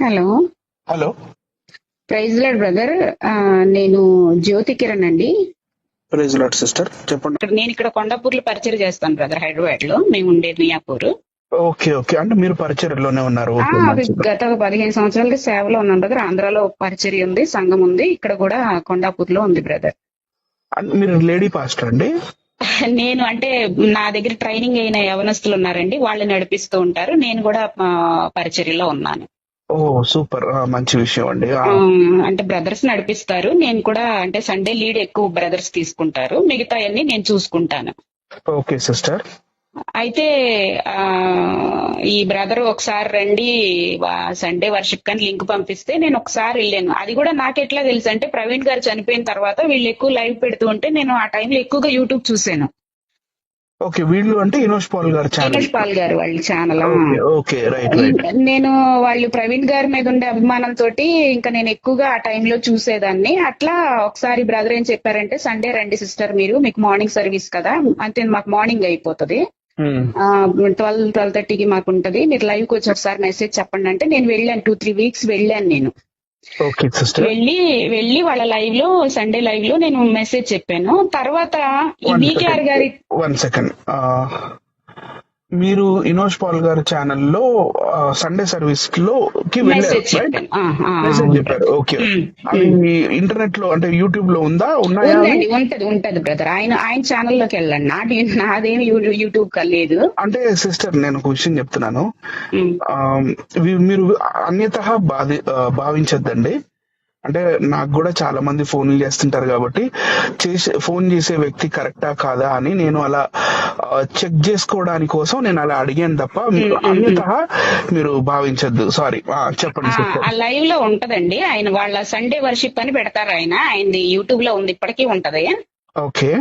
Hello. Hello. Praise lord brother. నేను జ్యోతి కిరణ్ అండి. Praise lord sister, చెప్పండి. నేను ఇక్కడ కొండాపూర్లో పరిచయం చేస్తాను బ్రదర్. హైదరాబాద్ లో మేము ఉండేది మియాపూర్. ఓకే ఓకే, అంటే మీరు పరిచర్లోనే ఉన్నారు. ఓకే, అది మంచిది. గత 15 సంవత్సరాలుగా సేవలో ఉన్నాను బ్రదర్. ఆంధ్రాలో పరిచర్య ఉంది, సంఘం ఉంది, ఇక్కడ కూడా కొండాపూర్లో ఉంది బ్రదర్. మీరు లేడీ పాస్టర్ అండి? నేను అంటే నా దగ్గర ట్రైనింగ్ అయిన యవనస్తులు ఉన్నారండి, వాళ్ళు నడిపిస్తూ ఉంటారు. నేను కూడా పరిచర్యలో ఉన్నాను. ఓ సూపర్, మంచి విషయం అండి. అంటే బ్రదర్స్ నడిపిస్తారు, నేను కూడా అంటే సండే లీడ్ ఎక్కువ బ్రదర్స్ తీసుకుంటారు, మిగతా అన్ని నేను చూసుకుంటాను. Okay sister. అయితే ఈ బ్రదర్ ఒకసారి రండి సండే వర్షిప్ కానీ లింక్ పంపిస్తే నేను ఒకసారి వెళ్ళాను. అది కూడా నాకెట్లా తెలుసు అంటే ప్రవీణ్ గారు చనిపోయిన తర్వాత వీళ్ళు ఎక్కువ లైవ్ పెడుతూ ఉంటే నేను ఆ టైంలో ఎక్కువగా యూట్యూబ్ చూసాను. ఓకే, వీళ్ళు అంటే ఇనోష్ పాల్ గారు ఛానల్. ఇనోష్ పాల్ గారు వాళ్ళ ఛానల్. Okay, right right. నేను వాళ్ళు ప్రవీణ్ గారి మీద ఉండే అభిమానంతో ఇంకా నేను ఎక్కువగా ఆ టైంలో చూసేదాన్ని. అట్లా ఒకసారి బ్రదర్ ఏం చెప్పారంటే సండే రండి సిస్టర్, మీకు మార్నింగ్ సర్వీస్ కదా, అంటే మాకు మార్నింగ్ అయిపోతుంది, 12-12:30కి మాకు ఉంటది, మీరు లైవ్ కి వచ్చి ఒకసారి మెసేజ్ చెప్పండి అంటే నేను వెళ్ళాను. 2-3 వీక్స్ వెళ్ళాను నేను. Okay sister. వెళ్ళి వాళ్ళ లైవ్ లో సండే లైవ్ లో నేను మెసేజ్ చెప్పాను. తర్వాత ఈ వికేఆర్ గారి 1 సెకండ్, మీరు ఇనోష్ పాల్ గారి ఛానల్లో సండే సర్వీస్ లో మెసేజ్ చెప్పారు. ఓకే, అది ఇంటర్నెట్ లో అంటే యూట్యూబ్ లో ఉన్నాయా? ఉంటది బ్రదర్. ఆయన ఛానల్లోకి వెళ్ళండి, నాదేమి యూట్యూబ్ లేదు. అంటే సిస్టర్, నేను ఒక విషయం చెప్తున్నాను, మీరు అన్యతః భావించద్దండి. అంటే నాకు కూడా చాలా మంది ఫోన్లు చేస్తుంటారు కాబట్టి ఫోన్ చేసే వ్యక్తి కరెక్టా కాదా అని నేను అలా చెక్ చేసుకోవడానికి కోసం నేను అలా అడిగాను తప్ప అన్యతః మీరు భావించద్దు. సారీ, చెప్పండి. ఆ లైవ్ లో ఉంటదండి, ఆయన వాళ్ళ సండే వర్షిప్ అని పెడతారు, ఆయనది యూట్యూబ్ లో ఉంది, ఇప్పటికీ ఉంటది. ఓకే,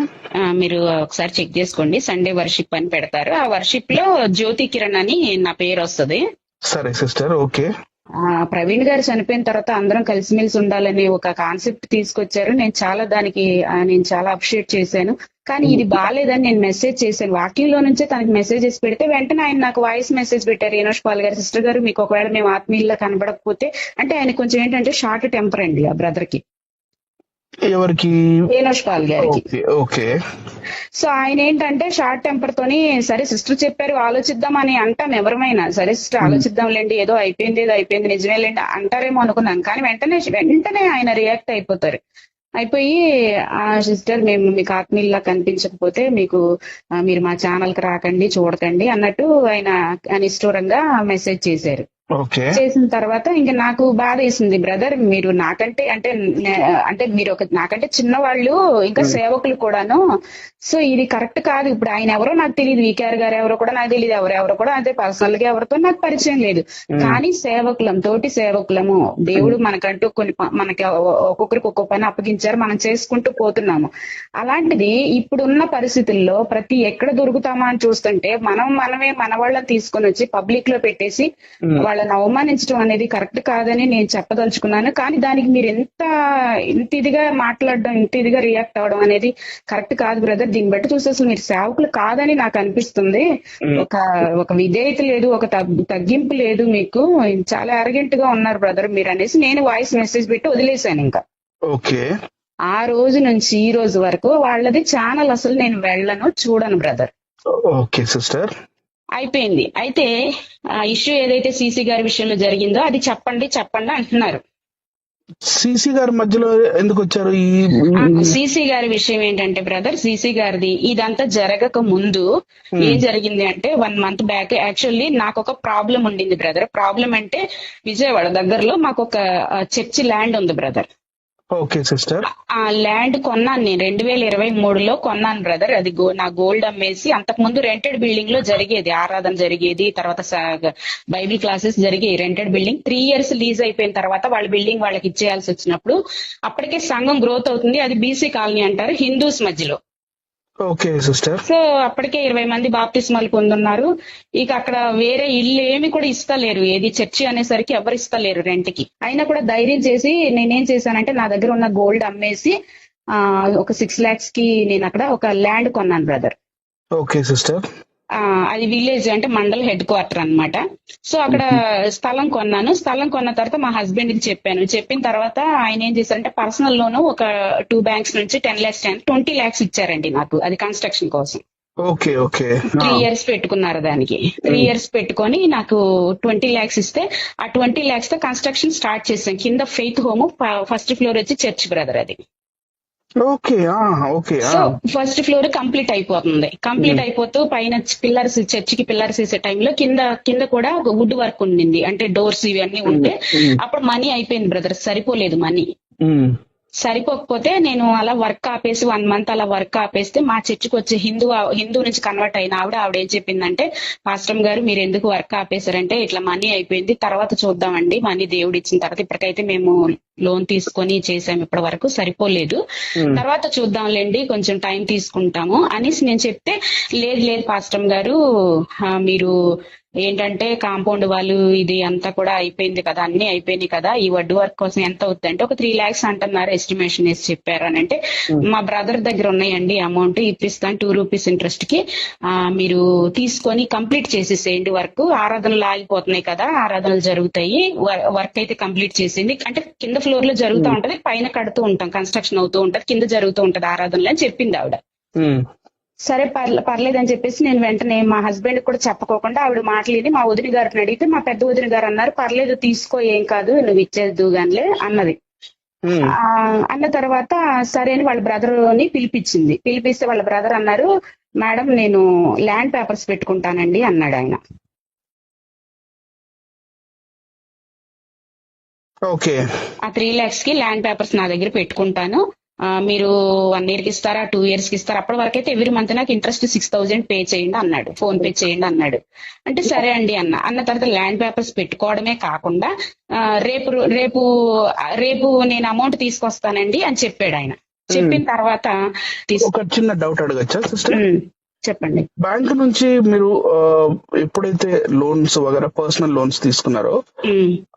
మీరు ఒకసారి చెక్ చేసుకోండి, సండే వర్షిప్ అని పెడతారు. ఆ వర్షిప్ లో జ్యోతి కిరణ్ అని నా పేరు వస్తుంది. సరే సిస్టర్. ఓకే, ప్రవీణ్ గారు చనిపోయిన తర్వాత అందరం కలిసిమెలిసి ఉండాలని ఒక కాన్సెప్ట్ తీసుకొచ్చారు. నేను చాలా అప్రిషియేట్ చేశాను. కానీ ఇది బాగాలేదని నేను మెసేజ్ చేశాను. వాక్యంలో నుంచే తనకి మెసేజెస్ పెడితే వెంటనే ఆయన నాకు వాయిస్ మెసేజ్ పెట్టారు. ఇనోష్ పాల్ గారు, సిస్టర్ గారు మీకు ఒకవేళ మేము ఆత్మీయుల్లో కనబడకపోతే, అంటే ఆయన కొంచెం ఏంటంటే షార్ట్ టెంపర్ అండి ఆ బ్రదర్ కి. ఎవరికి? ఇనోష్ పాల్ గారికి. ఓకే. సో ఆయన ఏంటంటే షార్ట్ టెంపర్ తోని, సరే సిస్టర్ చెప్పారు ఆలోచిద్దాం అని అంటాం ఎవరమైనా, సరే సిస్టర్ ఆలోచిద్దాంలేండి, ఏదో అయిపోయింది నిజమేలేండి అంటారేమో అనుకున్నాను. కానీ వెంటనే ఆయన రియాక్ట్ అయిపోయి ఆ సిస్టర్, మేము మీకు ఆత్మీయుల్లా కనిపించకపోతే మీరు మా ఛానల్ కి రాకండి, చూడకండి అన్నట్టు ఆయన నిష్ఠూరంగా మెసేజ్ చేశారు. చేసిన తర్వాత ఇంకా నాకు బాధ వేసింది. బ్రదర్, మీరు అంటే మీరు నాకంటే చిన్నవాళ్ళు, ఇంకా సేవకులు కూడాను. సో ఇది కరెక్ట్ కాదు. ఇప్పుడు ఆయన ఎవరో నాకు తెలియదు, వికేఆర్ గారు ఎవరో కూడా నాకు తెలియదు, ఎవరో కూడా అదే పర్సనల్ గా ఎవరితో నాకు పరిచయం లేదు. కానీ తోటి సేవకులము, దేవుడు మనకంటూ మనకి ఒక్కొక్కరికి ఒక్కొక్క పని అప్పగించారు, మనం చేసుకుంటూ పోతున్నాము. అలాంటిది ఇప్పుడున్న పరిస్థితుల్లో ఎక్కడ దొరుకుతామా అని చూస్తుంటే మనమే మన వాళ్ళని తీసుకొని వచ్చి పబ్లిక్ లో పెట్టేసి వాళ్ళని అవమానించడం అనేది కరెక్ట్ కాదని నేను చెప్పదలుచుకున్నాను. కానీ దానికి మీరు ఇంత ఇదిగా మాట్లాడడం, ఇంత ఇదిగా రియాక్ట్ అవ్వడం అనేది కరెక్ట్ కాదు బ్రదర్. దీన్ని బట్టి చూస్తే అసలు మీరు సేవకులు కాదని నాకు అనిపిస్తుంది. ఒక విధేయత లేదు, ఒక తగ్గింపు లేదు, మీకు చాలా అరగెంట్ గా ఉన్నారు బ్రదర్ మీరు అనేసి నేను వాయిస్ మెసేజ్ పెట్టి వదిలేశాను. ఇంకా ఓకే, ఆ రోజు నుంచి ఈ రోజు వరకు వాళ్ళది ఛానల్ అసలు నేను చూడను బ్రదర్. ఓకే సిస్టర్, అయిపోయింది. అయితే ఇష్యూ ఏదైతే సీసీ గారి విషయంలో జరిగిందో అది చెప్పండి అంటున్నారు. సీసీ గారి మధ్యలో ఎందుకు వచ్చారు? సీసీ గారి విషయం ఏంటంటే బ్రదర్, సీసీ గారిది ఇదంతా జరగక ముందు ఏం జరిగింది అంటే 1 month బ్యాక్ యాక్చువల్లీ నాకు ఒక ప్రాబ్లం ఉండింది బ్రదర్. ప్రాబ్లం అంటే విజయవాడ దగ్గరలో మాకు ఒక చర్చి ల్యాండ్ ఉంది బ్రదర్. Okay sister. ఆ ల్యాండ్ కొన్నాను నేను 2023లో కొన్నాను బ్రదర్. అది నా గోల్డ్ అమ్మేసి, అంతకు ముందు రెంటెడ్ బిల్డింగ్ లో జరిగేది ఆరాధన జరిగేది, తర్వాత బైబిల్ క్లాసెస్ జరిగేవి. రెంటెడ్ బిల్డింగ్ 3 years లీజ్ అయిపోయిన తర్వాత వాళ్ళ బిల్డింగ్ వాళ్ళకి ఇచ్చేయాల్సి వచ్చినప్పుడు అప్పటికే సంఘం గ్రోత్ అవుతుంది. అది బీసీ కాలనీ అంటారు, హిందూస్ మధ్యలో. Okay sister. సో అప్పటికే 20 మంది బాప్తిస్మాలు పొందున్నారు. ఇక అక్కడ వేరే ఇల్లు ఏమి కూడా ఇస్తలేరు, ఏది చర్చి అనేసరికి ఎవరు ఇస్తలేరు రెంట్ కి. అయినా కూడా ధైర్యం చేసి నేనేం చేశానంటే నా దగ్గర ఉన్న గోల్డ్ అమ్మేసి ఒక 6 lakhs కి నేను అక్కడ ఒక ల్యాండ్ కొన్నాను బ్రదర్. Okay sister. అది విలేజ్ అంటే మండల్ హెడ్ క్వార్టర్ అన్నమాట. సో అక్కడ స్థలం కొన్నాను. స్థలం కొన్న తర్వాత మా హస్బెండ్ కి చెప్పాను. చెప్పిన తర్వాత ఆయన ఏం చేశారంటే పర్సనల్ లోన్ ఒక 2 బ్యాంక్స్ నుంచి 10 lakhs 20 lakhs ఇచ్చారండి నాకు, అది కన్స్ట్రక్షన్ కోసం. ఓకే ఓకే 3 years పెట్టుకున్నారు దానికి. 3 years పెట్టుకొని నాకు 20 lakhs ఇస్తే ఆ 20 lakhs తో కన్స్ట్రక్షన్ స్టార్ట్ చేశాం. కింద ఫెయిత్ హోమ్, ఫస్ట్ ఫ్లోర్ వచ్చి చర్చ్ బ్రదర్ అది. Okay okay so first floor complete అయిపోతుంది. కంప్లీట్ అయిపోతూ పైన పిల్లర్స్, చర్చికి పిల్లర్స్ వేసే టైంలో కింద కూడా వుడ్ వర్క్ ఉండింది, అంటే డోర్స్ ఇవన్నీ ఉంటే అప్పుడు మనీ అయిపోయింది బ్రదర్, సరిపోలేదు మనీ. సరిపోకపోతే నేను అలా వర్క్ ఆపేసి 1 month అలా వర్క్ ఆపేస్తే మా చర్చికి వచ్చే హిందూ నుంచి కన్వర్ట్ అయిన ఆవిడ ఏం చెప్పిందంటే, పాస్టర్ గారు మీరు ఎందుకు వర్క్ ఆపేశారంటే ఇట్లా మనీ అయిపోయింది, తర్వాత చూద్దామండి, మనీ దేవుడు ఇచ్చిన తర్వాత, ఇప్పటికైతే మేము లోన్ తీసుకొని చేసాము, ఇప్పటి వరకు సరిపోలేదు, తర్వాత చూద్దాంలేండి, కొంచెం టైం తీసుకుంటాము అనేసి నేను చెప్తే, లేదు పాస్టర్ గారు మీరు ఏంటంటే కాంపౌండ్ వాళ్ళు ఇది అంతా కూడా అయిపోయింది కదా, అన్ని అయిపోయినాయి కదా, ఈ వడ్డీ వర్క్ కోసం ఎంత అవుతుంది అంటే ఒక 3 lakhs అంటున్నారు, ఎస్టిమేషన్ వేసి చెప్పారు అని అంటే, మా బ్రదర్ దగ్గర ఉన్నాయండి అమౌంట్, ఇప్పిస్తాను 2 rupees ఇంట్రెస్ట్ కి, మీరు తీసుకొని కంప్లీట్ చేసేసేయండి వర్క్, ఆరాధనలు ఆగిపోతున్నాయి కదా, ఆరాధనలు జరుగుతాయి, వర్క్ అయితే కంప్లీట్ చేసింది అంటే కింద ఫ్లోర్ లో జరుగుతూ ఉంటది, పైన కడుతూ ఉంటాం, కన్స్ట్రక్షన్ అవుతూ ఉంటది, కింద జరుగుతూ ఉంటది ఆరాధనలు అని చెప్పింది ఆవిడ. సరే పర్లేదని చెప్పేసి నేను వెంటనే మా హస్బెండ్ కూడా చెప్పుకోకుండా ఆవిడ మాట్లాడి మా వదిన గారిని అడిగితే, మా పెద్ద వదిన గారు అన్నారు, పర్లేదు తీసుకో, ఏం కాదు, నువ్వు ఇచ్చేద్దు గానిలే అన్నది. అన్న తర్వాత సరే అని వాళ్ళ బ్రదర్ ని పిలిపిస్తే వాళ్ళ బ్రదర్ అన్నారు, మేడం నేను ల్యాండ్ పేపర్స్ పెట్టుకుంటానండి అన్నాడు ఆయన. ఓకే, ఆ 3 lakhs కి ల్యాండ్ పేపర్స్ నా దగ్గర పెట్టుకుంటాను, మీరు 1 year కి ఇస్తారా, 2 years కి ఇస్తారా, అప్పటి వరకు అయితే ఎవ్రీ మంత్ నాకు ఇంట్రెస్ట్ 6,000 పే చేయండి అన్నాడు, ఫోన్ పే చేయండి అన్నాడు. అంటే సరే అండి అన్న తర్వాత ల్యాండ్ పేపర్స్ పెట్టుకోవడమే కాకుండా రేపు నేను అమౌంట్ తీసుకొస్తానండి అని చెప్పాడు ఆయన. చెప్పిన తర్వాత ఒక చిన్న డౌట్ అడగచ్చా సిస్టర్? చెప్పండి. బ్యాంక్ నుంచి మీరు ఎప్పుడైతే లోన్స్ వగైరా పర్సనల్ లోన్స్ తీసుకున్నారో,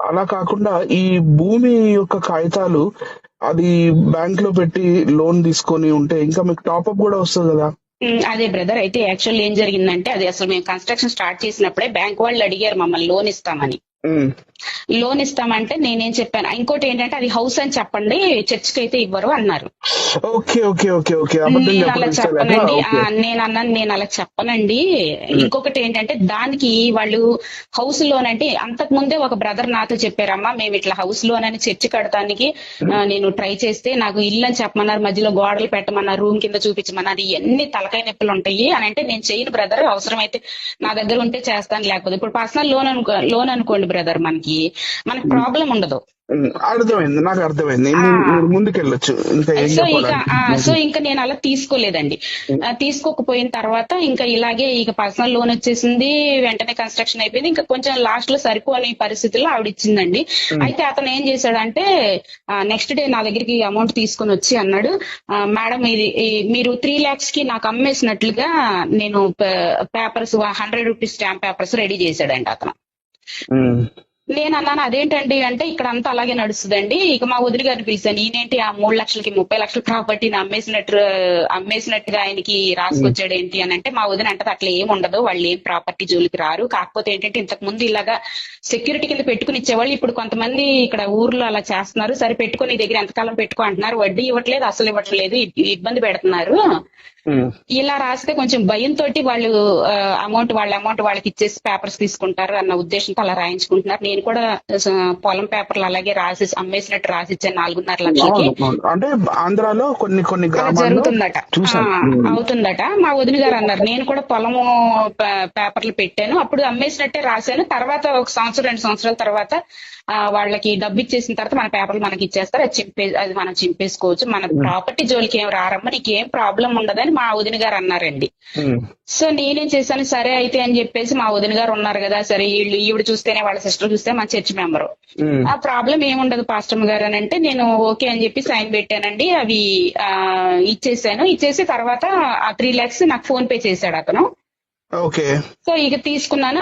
అలా కాకుండా ఈ భూమి యొక్క కాగితాలు అది బ్యాంక్ లో పెట్టి లోన్ తీసుకొని ఉంటే ఇంకా మీకు టాప్అప్ కూడా వస్తుంది కదా? అదే బ్రదర్, అయితే యాక్చువల్ ఏం జరిగిందంటే, అది అసలు మేము కన్స్ట్రక్షన్ స్టార్ట్ చేసినప్పుడే బ్యాంక్ వాళ్ళు అడిగారు మమ్మల్ని లోన్ ఇస్తామని. లోన్ ఇస్తామంటే నేనేం చెప్పాను, ఇంకోటి ఏంటంటే అది హౌస్ అని చెప్పండి, చర్చికి అయితే ఇవ్వరు అన్నారు. నేను అలా చెప్పనండి, నేను అలా చెప్పనండి. ఇంకొకటి ఏంటంటే దానికి వాళ్ళు హౌస్ లోన్ అంటే, అంతకు ముందే ఒక బ్రదర్ నాతో చెప్పారమ్మా, మేము ఇట్లా హౌస్ లోన్ అని చర్చి కడతానికి నేను ట్రై చేస్తే నాకు ఇల్లు అని చెప్పమన్నారు, మధ్యలో గోడలు పెట్టమన్నారు, రూమ్ కింద చూపించమన్నారు, ఇవన్నీ తలకాయ నొప్పులు ఉంటాయి అని అంటే, నేను చేయను బ్రదర్, అవసరమైతే నా దగ్గర ఉంటే చేస్తాను, లేకపోతే ఇప్పుడు పర్సనల్ లోన్ అనుకోండి బ్రదర్, మనకి ప్రాబ్లం ఉండదు. అర్థమైంది, నాకు అర్థమైంది, ముందుకెళ్ళొచ్చు. సో ఇంకా నేను అలా తీసుకోలేదండి. తీసుకోకపోయిన తర్వాత ఇంకా ఇలాగే ఇక పర్సనల్ లోన్ వచ్చేసింది, వెంటనే కన్స్ట్రక్షన్ అయిపోయింది, ఇంకా కొంచెం లాస్ట్ లో సరిపోని పరిస్థితుల్లో ఆవిడ ఇచ్చిందండి. అయితే అతను ఏం చేశాడంటే, నెక్స్ట్ డే నా దగ్గరికి అమౌంట్ తీసుకుని వచ్చి అన్నాడు, మేడం ఇది మీరు 3 lakhs కి నాకు అమ్మేసినట్లుగా నేను papers 100 rupees stamp papers ready చేశాడండి అతను. నేను అన్నాను అదేంటండి అంటే, ఇక్కడ అంతా అలాగే నడుస్తుందండి. ఇక మా వదిలి గారిని పిలిచాను, ఈయనేంటి ఆ 3 లక్షలకి 30 లక్షల ప్రాపర్టీని అమ్మేసినట్టుగా ఆయనకి రాసుకొచ్చాడు ఏంటి అని అంటే, మా వదిన అంటే అట్లా ఏం ఉండదు, వాళ్ళు ఏం ప్రాపర్టీ జోలికి రారు, కాకపోతే ఏంటంటే ఇంతకు ముందు ఇలాగా సెక్యూరిటీ కింద పెట్టుకుని ఇచ్చేవాళ్ళు, ఇప్పుడు కొంతమంది ఇక్కడ ఊర్లో అలా చేస్తున్నారు, సరే పెట్టుకుని దగ్గర ఎంతకాలం పెట్టుకో అంటున్నారు, వడ్డీ ఇవ్వట్లేదు, అసలు ఇవ్వట్లేదు, ఇబ్బంది పెడుతున్నారు, ఇలా రాస్తే కొంచెం భయంతో వాళ్ళు వాళ్ళ అమౌంట్ వాళ్ళకి ఇచ్చేసి పేపర్స్ తీసుకుంటారు అన్న ఉద్దేశంతో అలా రాయించుకుంటున్నారు. నేను కూడా పొలం పేపర్లు అలాగే అమ్మేసినట్టు రాసిచ్చాను 4.5 లక్షలకి. అంటే ఆంధ్రాలో కొన్ని జరుగుతుందట, అవుతుందట. మా వదిన గారు అన్నారు, నేను కూడా పొలము పేపర్లు పెట్టాను, అప్పుడు అమ్మేసినట్టే రాశాను, తర్వాత 1 సంవత్సరం 2 సంవత్సరాల తర్వాత వాళ్ళకి డబ్బు ఇచ్చేసిన తర్వాత మన పేపర్లు మనకి ఇచ్చేస్తారు, అది మనం చింపేసుకోవచ్చు, మన ప్రాపర్టీ జోలికి ఏం రారమ్మా, నీకేం ప్రాబ్లం ఉండదని మా వదిన గారు అన్నారండి. సో నేనేం చేశాను, సరే అయితే అని చెప్పేసి, మా వదిన గారు ఉన్నారు కదా, సరే ఈవిడ చూస్తేనే వాళ్ళ సిస్టర్ చూస్తే మన చర్చ్ మెంబరు, ఆ ప్రాబ్లం ఏముండదు పాస్టర్ గారు అని అంటే, నేను ఓకే అని చెప్పి సైన్ పెట్టానండి. అవి ఇచ్చేసి తర్వాత ఆ 3 lakhs నాకు ఫోన్ పే చేశాడు అతను. ఓకే. సో ఇక తీసుకున్నాను.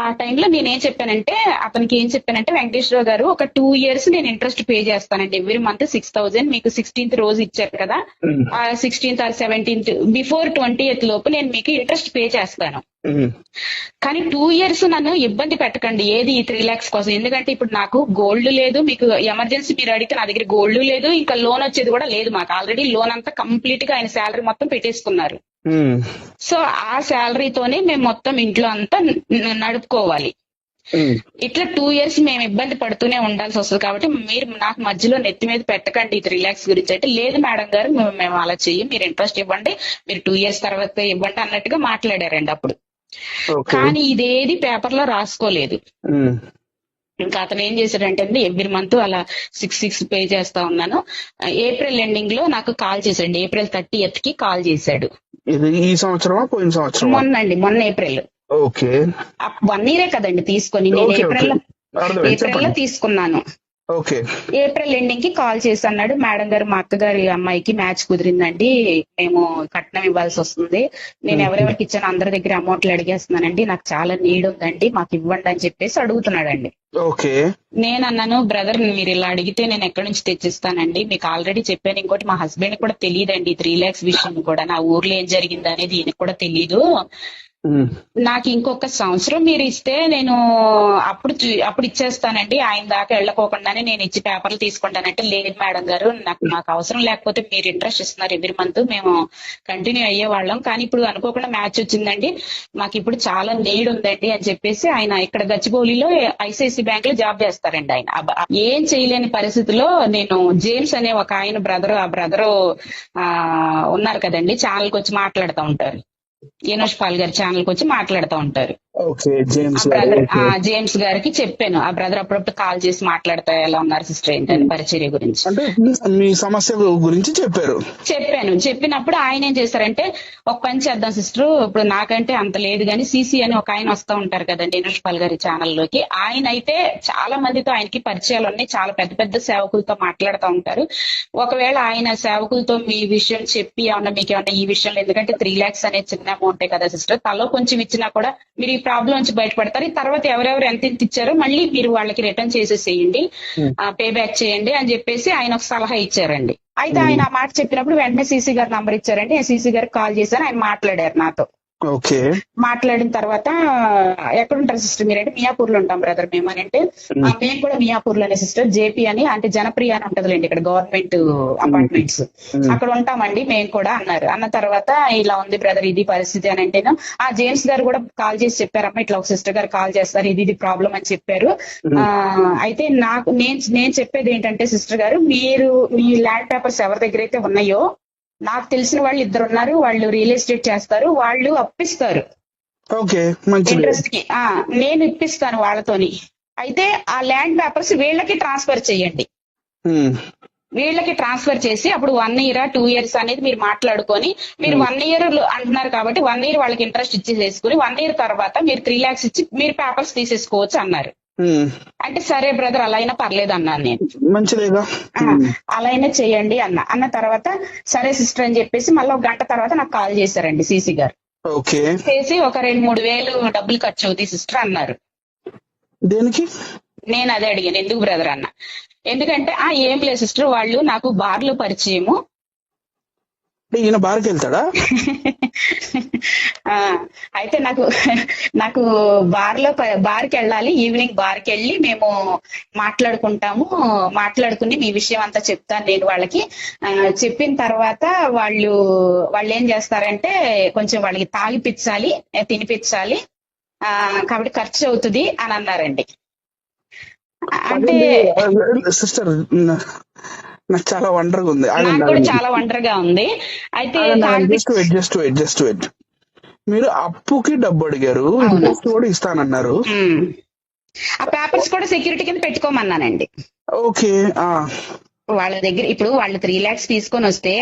ఆ టైంలో నేనేం చెప్పానంటే, అతనికి ఏం చెప్పానంటే, వెంకటేశ్వరరావు గారు ఒక 2 years నేను ఇంట్రెస్ట్ పే చేస్తానండి. ఎవ్రీ మంత్ 6,000 మీకు 16th రోజు ఇచ్చారు కదా, ఉమ్, ఆ 16th are 17th before 20th లోపు నేను మీకు ఇంట్రెస్ట్ పే చేస్తాను. ఉమ్, కానీ 2 years నన్ను ఇబ్బంది పెట్టకండి ఏది ఈ 3 lakhs కోసం. ఎందుకంటే ఇప్పుడు నాకు గోల్డ్ లేదు, మీకు ఎమర్జెన్సీ మీరు అడిగితే నా దగ్గర గోల్డ్ లేదు, ఇంకా లోన్ వచ్చేది కూడా లేదు. మాకు ఆల్రెడీ లోన్ అంతా కంప్లీట్ గా ఆయన శాలరీ మొత్తం పెట్టేసుకున్నారు. ఉమ్, సో ఆ శాలరీతోనే మేము మొత్తం ఇంట్లో అంతా నడుపుకోవాలి. ఉమ్. ఇట్లా 2 years మేము ఇబ్బంది పడుతూనే ఉండాల్సి వస్తుంది. కాబట్టి మీరు నాకు మధ్యలో నెత్తి మీద పెట్టకండి 3 lakhs గురించి. అంటే లేదు మేడం గారు, మేము అలా చెయ్యం, మీరు ఇంట్రెస్ట్ ఇవ్వండి, మీరు 2 years తర్వాత ఇవ్వండి అన్నట్టుగా మాట్లాడారండి అప్పుడు. ఓకే. కానీ ఇదేది పేపర్ లో రాసుకోలేదు. ఉమ్, ఇంకా అతను ఏం చేశాడంటే అండి, ఎవ్రీ మంత్ అలా 6 పే చేస్తా ఉన్నాను. ఏప్రిల్ ఎండింగ్ లో నాకు కాల్ చేశాడు. ఏప్రిల్ 30th కి కాల్ చేశాడు. ఇది ఈ సంవత్సరమా పోయిన సంవత్సరమా? మొన్న ఏప్రిల్. ఓకే. 1 year కదండి తీసుకొని, నేను ఓకే, ఏప్రిల్ లో అర్థమైంది, చెప్పండి. తీసుకున్నాను. ఓకే. ఏప్రిల్ ఎండింగ్ కి కాల్ చేసి అన్నాడు, మేడం గారు మా అక్కగారి అమ్మాయికి మ్యాచ్ కుదిరిందండి, మేము కట్నం ఇవ్వాల్సి వస్తుంది, నేను ఎవరెవరికి ఇచ్చాను అందరి దగ్గర అమౌంట్లు అడిగేస్తున్నానండి, నాకు చాలా నీడ్ ఉందండి, మాకు ఇవ్వండి అని చెప్పేసి అడుగుతున్నాడండి. ఓకే. నేను అన్నాను, బ్రదర్ మీరు ఇలా అడిగితే నేను ఎక్కడి నుంచి తెచ్చిస్తానండి, మీకు ఆల్రెడీ చెప్పాను. ఇంకోటి మా హస్బెండ్ కూడా తెలియదండి 3 lakhs విషయం కూడా, నా ఊర్లో ఏం జరిగింది అనేది ఈయనకు కూడా తెలీదు. నాకు ఇంకొక సంవత్సరం మీరు ఇస్తే నేను అప్పుడు ఇచ్చేస్తానండి, ఆయన దాకా వెళ్ళకోకుండానే నేను ఇచ్చి పేపర్లు తీసుకుంటానంటే, లేదు మేడం గారు, నాకు అవసరం లేకపోతే మీరు ఇంట్రెస్ట్ ఇస్తున్నారు ఎవ్రీ మంత్, మేము కంటిన్యూ అయ్యేవాళ్ళం, కానీ ఇప్పుడు అనుకోకుండా మ్యాచ్ వచ్చిందండి, మాకు ఇప్పుడు చాలా నీడ్ ఉందండి అని చెప్పేసి ఆయన ఇక్కడ గచ్చిబౌలిలో ఐసిఐసి బ్యాంక్ లో జాబ్ చేస్తారండి. ఆయన ఏం చేయలేని పరిస్థితిలో నేను జేమ్స్ అనే ఒక ఆయన ఆ బ్రదరు ఉన్నారు కదండి, ఛానల్ కి వచ్చి మాట్లాడుతూ ఉంటారు, యనోష్ పాల్ గారి ఛానల్ కి వచ్చి మాట్లాడుతూ ఉంటారు. ఓకే. జేమ్స్ గారికి చెప్పాను, ఆ బ్రదర్ అప్పుడప్పుడు కాల్ చేసి మాట్లాడతా ఎలా ఉన్నారు సిస్టర్ ఏంటని పరిచర్య గురించి, అంటే మీ సమస్య గురించి చెప్పాను. చెప్పినప్పుడు ఆయన ఏం చేశారంటే, ఒక పని చేద్దాం సిస్టర్, ఇప్పుడు నాకంటే అంత లేదు కానీ సిసి అని ఒక ఆయన వస్తూ ఉంటారు కదండి యనోష్ పాల్ గారి ఛానల్లోకి, ఆయన అయితే చాలా మందితో ఆయనకి పరిచయాలు ఉన్నాయి, చాలా పెద్ద పెద్ద సేవకులతో మాట్లాడుతూ ఉంటారు. ఒకవేళ ఆయన సేవకులతో మీ విషయం చెప్పి ఏమన్నా మీకు ఏమన్నా ఈ విషయంలో, ఎందుకంటే 3 lakhs అనేది చిన్న అమౌంటే కదా సిస్టర్, తలో కొంచెం ఇచ్చినా కూడా మీరు ఈ ప్రాబ్లం నుంచి బయటపడతారు, తర్వాత ఎవరెవరు ఎంత ఇచ్చారో మళ్ళీ మీరు వాళ్ళకి రిటర్న్ చేసేసేయండి, పే బ్యాక్ చేయండి అని చెప్పేసి ఆయన ఒక సలహా ఇచ్చారండి. అయితే ఆయన ఆ మాట చెప్పినప్పుడు వెంటనే సీసీ గారి నంబర్ ఇచ్చారండి, సీసీ గారికి కాల్ చేశాను, ఆయన మాట్లాడారు నాతో. ఓకే. మాట్లాడిన తర్వాత, ఎక్కడ ఉంటారు సిస్టర్ మీరంటే, మియాపూర్ లో ఉంటాం బ్రదర్ మేము అని అంటే, మేము కూడా మియాపూర్ లోనే సిస్టర్, జేపీ అని అంటే జనప్రియ అని ఉంటదిలేండి ఇక్కడ గవర్నమెంట్ అపార్ట్మెంట్స్, అక్కడ ఉంటామండి మేము కూడా అన్నారు. అన్న తర్వాత ఇలా ఉంది బ్రదర్ ఇది పరిస్థితి అని అంటే, ఆ జేమ్స్ గారు కూడా కాల్ చేసి చెప్పారమ్మా, ఇట్లా ఒక సిస్టర్ గారు కాల్ చేస్తారు, ఇది ప్రాబ్లం అని చెప్పారు. అయితే నేను చెప్పేది ఏంటంటే సిస్టర్ గారు, మీరు మీ ల్యాండ్ పేపర్స్ ఎవరి దగ్గర అయితే ఉన్నాయో, నాకు తెలిసిన వాళ్ళు 2 ఉన్నారు, వాళ్ళు రియల్ ఎస్టేట్ చేస్తారు, వాళ్ళు అప్పిస్తారు ఇంట్రెస్ట్ కి, నేను ఇప్పిస్తాను వాళ్ళతోని. అయితే ఆ ల్యాండ్ పేపర్స్ వీళ్ళకి ట్రాన్స్ఫర్ చేయండి, వీళ్ళకి ట్రాన్స్ఫర్ చేసి అప్పుడు 1 year 2 years అనేది మీరు మాట్లాడుకొని, మీరు 1 year అంటున్నారు కాబట్టి 1 year వాళ్ళకి ఇంట్రెస్ట్ ఇచ్చేసేసుకుని 1 year తర్వాత మీరు 3 lakhs ఇచ్చి మీరు పేపర్స్ తీసేసుకోవచ్చు అన్నారు. అంటే సరే బ్రదర్ అలా అయినా పర్లేదు అన్నాను నేను, మంచిదేగా అలా అయినా చేయండి అన్న తర్వాత సరే సిస్టర్ అని చెప్పేసి మళ్ళీ 1 గంట తర్వాత నాకు కాల్ చేశారండి సీసీ గారు. చేసి ఒక 2-3 వేలు డబ్బులు ఖర్చు అవుతాయి సిస్టర్ అన్నారు. దేనికి? నేను అదే అడిగాను, ఎందుకు బ్రదర్ అన్న. ఎందుకంటే ఏం లేదు సిస్టర్, వాళ్ళు నాకు బార్లో పరిచయము. ఈయన బార్కి వెళ్తాడా? అయితే నాకు బార్కి వెళ్ళాలి, ఈవినింగ్ బార్కి వెళ్ళి మేము మాట్లాడుకుని మీ విషయం అంతా చెప్తాను నేను వాళ్ళకి. చెప్పిన తర్వాత వాళ్ళు ఏం చేస్తారంటే, కొంచెం వాళ్ళకి తాగిపించాలి, తినిపించాలి, కాబట్టి ఖర్చు అవుతుంది అని అన్నారండి. అంటే సిస్టర్ నాకు చాలా వండర్గా ఉంది, నాకు కూడా చాలా వండర్గా ఉంది. అయితే జస్ట్ వెయిట్, మీరు అప్పుకి డబ్బు అడిగారు, ఇంట్రెస్ట్ కూడా ఇస్తానన్నారు, ఆ పేపర్స్ కూడా సెక్యూరిటీ కింద పెట్టుకోమన్నానండి. ఓకే. వాళ్ళ దగ్గర ఇప్పుడు వాళ్ళు 3 lakhs తీసుకొని వస్తే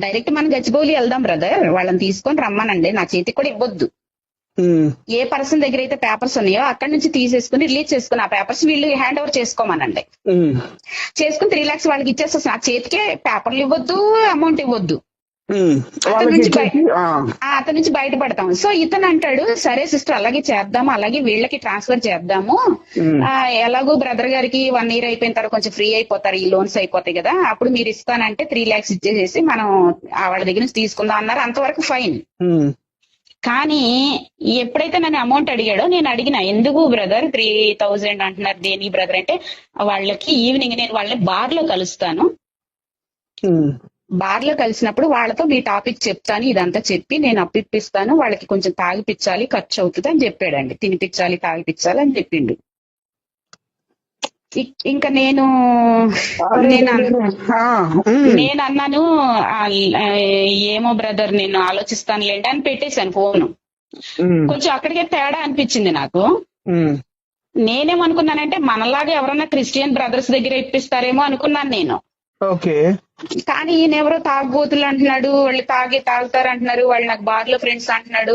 డైరెక్ట్ మనం గచ్చిబౌలి వెళ్దాం బ్రదర్, వాళ్ళని తీసుకొని రమ్మనండి, నా చేతికి కూడా ఇవ్వద్దు. ఏ పర్సన్ దగ్గర అయితే పేపర్స్ ఉన్నాయో అక్కడి నుంచి తీసేసుకుని రిలీజ్ చేసుకుని ఆ పేపర్స్ వీళ్ళు హ్యాండ్ ఓవర్ చేసుకోమనండి. చేసుకుని 3 lakhs వాళ్ళకి ఇచ్చేస్తా, ఆ చేతికే పేపర్లు ఇవ్వద్దు, అమౌంట్ ఇవ్వద్దు. అతని వాళ్ళకి నుంచి ఇచ్చేసి అతని నుంచి బయటపడతాం. సో ఇతను అంటాడు, సరే సిస్టర్ అలాగే చేద్దాము, అలాగే వీళ్ళకి ట్రాన్స్ఫర్ చేద్దాము. ఎలాగో బ్రదర్ గారికి 1 year అయిపోయిన తర్వాత కొంచెం ఫ్రీ అయిపోతారు, ఈ లోన్స్ అయిపోతాయి కదా, అప్పుడు మీరు ఇస్తానంటే 3 lakhs ఇచ్చేసేసి మనం వాళ్ళ దగ్గర నుంచి తీసుకుందాం అన్నారు. అంతవరకు ఫైన్. కానీ ఎప్పుడైతే నన్ను అమౌంట్ అడిగాడో నేను అడిగిన, ఎందుకు బ్రదర్ 3,000 అంటున్నారు, దేని బ్రదర్ అంటే, వాళ్ళకి ఈవినింగ్ నేను వాళ్ళని బార్ లో కలుస్తాను, బార్ లో కలిసినప్పుడు వాళ్ళతో మీ టాపిక్ చెప్తాను, ఇదంతా చెప్పి నేను అప్పిస్తాను, వాళ్ళకి కొంచెం తాగిపించాలి, ఖర్చు అవుతుంది అని చెప్పాడండి. తినిపించాలి, తాగిపించాలి అని చెప్పిండు. ఇంకా నేను అన్నాను, ఏమో బ్రదర్ నేను ఆలోచిస్తానులేండి అని పెట్టేశాను ఫోను. కొంచెం అక్కడికే తేడా అనిపించింది నాకు. నేనేమనుకున్నానంటే మనలాగా ఎవరన్నా క్రిస్టియన్ బ్రదర్స్ దగ్గర ఇప్పిస్తారేమో అనుకున్నాను నేను. ఓకే. కానీ ఈయన ఎవరో తాగుబోతులు అంటున్నాడు, వాళ్ళు తాగుతారు అంటున్నారు, వాళ్ళు నాకు బార్ లో ఫ్రెండ్స్ అంటున్నాడు,